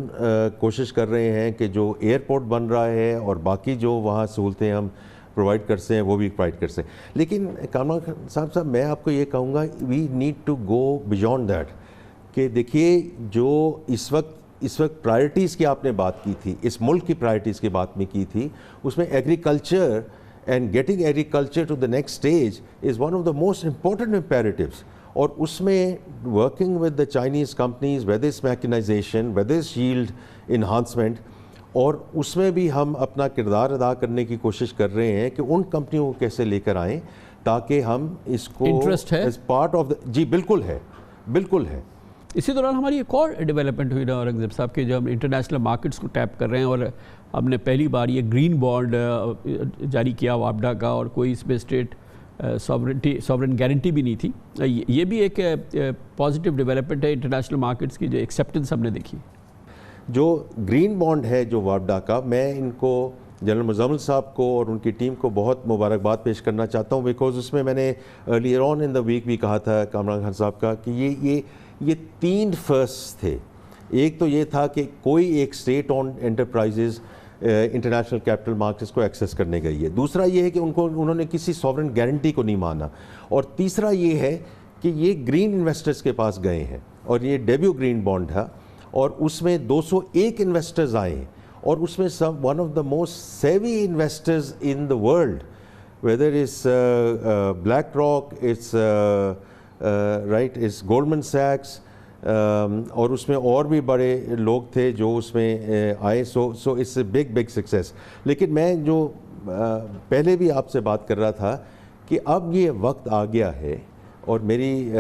کوشش کر رہے ہیں کہ جو ایئرپورٹ بن رہا ہے اور باقی جو وہاں سہولتیں ہم پرووائڈ کرتے ہیں وہ بھی پرووائڈ کرتے ہیں. لیکن کامران صاحب میں آپ کو یہ کہوں گا we need to go beyond that, کہ دیکھیے جو اس وقت پرائرٹیز کی آپ نے بات کی تھی, اس ملک کی پرائرٹیز کی بات میں کی تھی, اس میں agriculture and getting agriculture to the next stage is one of the most important imperatives. اور اس میں working with the Chinese companies, whether is mechanisation, whether is yield enhancement, اور اس میں بھی ہم اپنا کردار ادا کرنے کی کوشش کر رہے ہیں کہ ان کمپنیوں کو کیسے لے کر آئیں تاکہ ہم اس کو ایز پارٹ آف جی بالکل ہے, بالکل ہے. اسی دوران ہماری ایک اور ڈیولپمنٹ ہوئی نا اورنگزیب صاحب کہ جو ہم انٹرنیشنل مارکیٹس کو ٹیپ کر رہے ہیں, اور ہم نے پہلی بار یہ گرین بانڈ جاری کیا وابڈا کا, اور کوئی اس میں اسٹیٹ ساورن گارنٹی بھی نہیں تھی. یہ بھی ایک پازیٹیو ڈیولپمنٹ ہے انٹرنیشنل مارکیٹس کی, جو ایکسیپٹنس ہم نے دیکھی. جو گرین بانڈ ہے جو وابڈا کا, میں ان کو جنرل مزمل صاحب کو اور ان کی ٹیم کو بہت مبارکباد پیش کرنا چاہتا ہوں، بیکاز اس میں میں نے earlier on in the week بھی کہا تھا کامران خان صاحب کا کہ یہ 3 فرسٹ تھے. ایک تو یہ تھا کہ کوئی ایک state on enterprises international capital markets کو ایکسیس کرنے گئی ہے. دوسرا یہ ہے کہ انہوں نے کسی سوورن گارنٹی کو نہیں مانا. اور تیسرا یہ ہے کہ یہ گرین انویسٹرز کے پاس گئے ہیں اور یہ ڈیبیو گرین بانڈ تھا اور اس میں 201 انویسٹرز آئے ہیں اور اس میں one of the most savvy investors in the world whether is BlackRock, it's right, it's Goldman سیکس، اور اس میں اور بھی بڑے لوگ تھے جو اس میں آئے. So it's a big success. لیکن میں جو پہلے بھی آپ سے بات کر رہا تھا کہ اب یہ وقت آ گیا ہے اور میری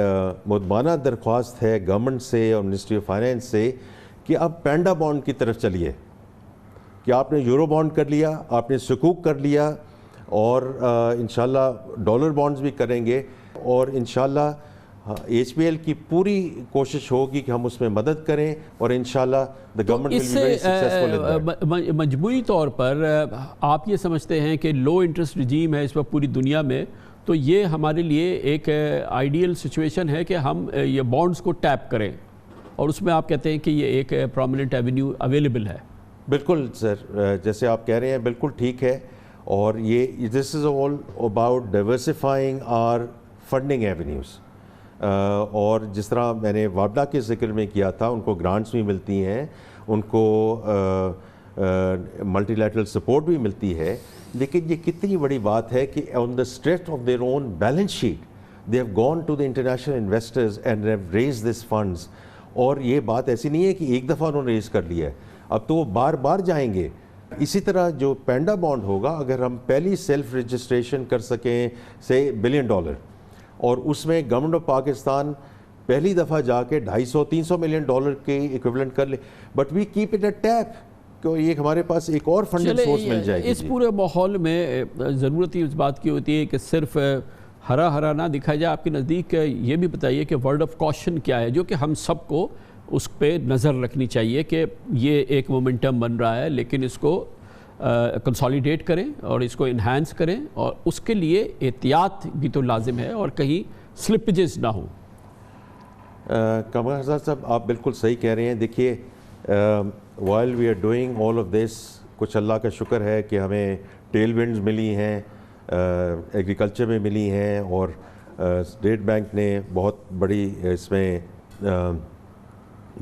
مدمانہ درخواست ہے گورنمنٹ سے اور منسٹری آف فائنینس سے کہ اب پینڈا بانڈ کی طرف چلیے، کہ آپ نے یورو بانڈ کر لیا، آپ نے سکوک کر لیا اور انشاءاللہ ڈالر بانڈز بھی کریں گے اور انشاءاللہ ایچ پی ایل کی پوری کوشش ہوگی کہ ہم اس میں مدد کریں اور انشاءاللہ the government will be very successful in that. مجموعی طور پر آپ یہ سمجھتے ہیں کہ لو انٹرسٹ رجیم ہے اس وقت پوری دنیا میں، تو یہ ہمارے لیے ایک آئیڈیل سچویشن ہے کہ ہم یہ بانڈز کو ٹیپ کریں، اور اس میں آپ کہتے ہیں کہ یہ ایک پرومیننٹ ایونیو اویلیبل ہے؟ بالکل سر، جیسے آپ کہہ رہے ہیں بالکل ٹھیک ہے. اور یہ this is all about diversifying our funding avenues. اور جس طرح میں نے وابڈا کے ذکر میں کیا تھا، ان کو گرانٹس بھی ملتی ہیں، ان کو ملٹی لیٹرل سپورٹ بھی ملتی ہے. لیکن یہ کتنی بڑی بات ہے کہ on the strength of their own balance sheet they have gone to the international investors and have raised this funds. اور یہ بات ایسی نہیں ہے کہ ایک دفعہ انہوں نے ریز کر لیا ہے، اب تو وہ بار بار جائیں گے. اسی طرح جو پینڈا بانڈ ہوگا، اگر ہم پہلی سیلف رجسٹریشن کر سکیں سے $1 بلین اور اس میں گورنمنٹ آف پاکستان پہلی دفعہ جا کے $250-300 ملین کے ایکویولنٹ کر لے، but we keep it a tap کہ یہ ہمارے پاس ایک اور فنڈنگ سورس مل جائے گی. اس پورے ماحول میں ضرورت ہی اس بات کی ہوتی ہے کہ صرف ہرا نہ دکھایا جائے. آپ کے نزدیک یہ بھی بتائیے کہ ورڈ آف کاشن کیا ہے جو کہ ہم سب کو اس پہ نظر رکھنی چاہیے کہ یہ ایک مومنٹم بن رہا ہے، لیکن اس کو کنسالیڈیٹ کریں اور اس کو انہینس کریں، اور اس کے لیے احتیاط بھی تو لازم ہے اور کہیں سلپیجز نہ ہوں. کامران صاحب آپ بالکل صحیح کہہ رہے ہیں. دیکھیے while we are doing all of this, کچھ اللہ کا شکر ہے کہ ہمیں ٹیل ونڈز ملی ہیں، ایگریکلچر میں ملی ہیں، اور اسٹیٹ بینک نے بہت بڑی اس میں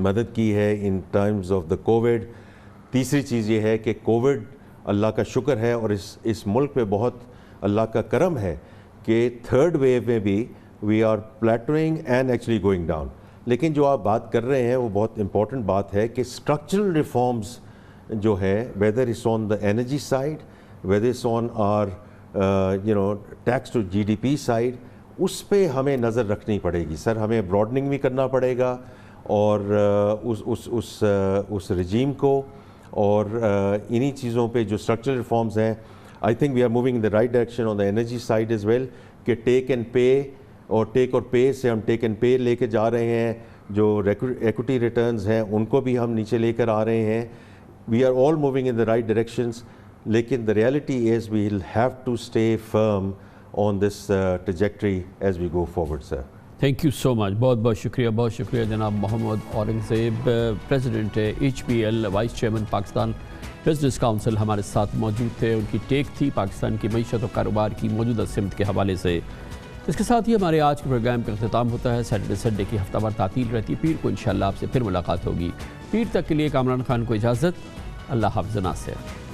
مدد کی ہے ان ٹائمز آف دا کووڈ. تیسری چیز یہ ہے کہ کووڈ اللہ کا شکر ہے اور اس ملک پہ بہت اللہ کا کرم ہے کہ تھرڈ ویو میں بھی we are plateauing and actually going down. لیکن جو آپ بات کر رہے ہیں وہ بہت امپورٹنٹ بات ہے کہ اسٹرکچرل ریفارمز جو ہے، whether it's on the energy side, whether it's on our tax to GDP side, اس پہ ہمیں نظر رکھنی پڑے گی. سر ہمیں براڈننگ بھی کرنا پڑے گا اور اس رجیم کو، اور انہی چیزوں پہ جو اسٹرکچرل ریفارمز ہیں، I think we are moving in the right direction on the energy side as well, کہ ٹیک اینڈ پے، اور ٹیک اور پے سے ہم ٹیک اینڈ پے لے کے جا رہے ہیں. جو ایکوٹی ریٹرنز ہیں ان کو بھی ہم نیچے لے کر آ رہے ہیں. We are all moving in the right directions, لیکن the reality is we will have to stay firm on this trajectory as we go forward. Sir thank you so much, بہت شکریہ جناب Muhammad Aurangzeb, president HPL، vice chairman Pakistan business council, ہمارے ساتھ موجود تھے. ان کی ٹیک تھی پاکستان کی معیشت و کاروبار کی موجودہ سمت کے حوالے سے. اس کے ساتھ ہی ہمارے آج کے پروگرام کا اختتام ہوتا ہے. سیٹرڈے سنڈے کی ہفتہ وار تعطیل رہتی ہے. پیر کو انشاءاللہ آپ سے پھر ملاقات ہوگی. پیر تک کے لیے کامران خان کو اجازت. اللہ حافظ ناصر.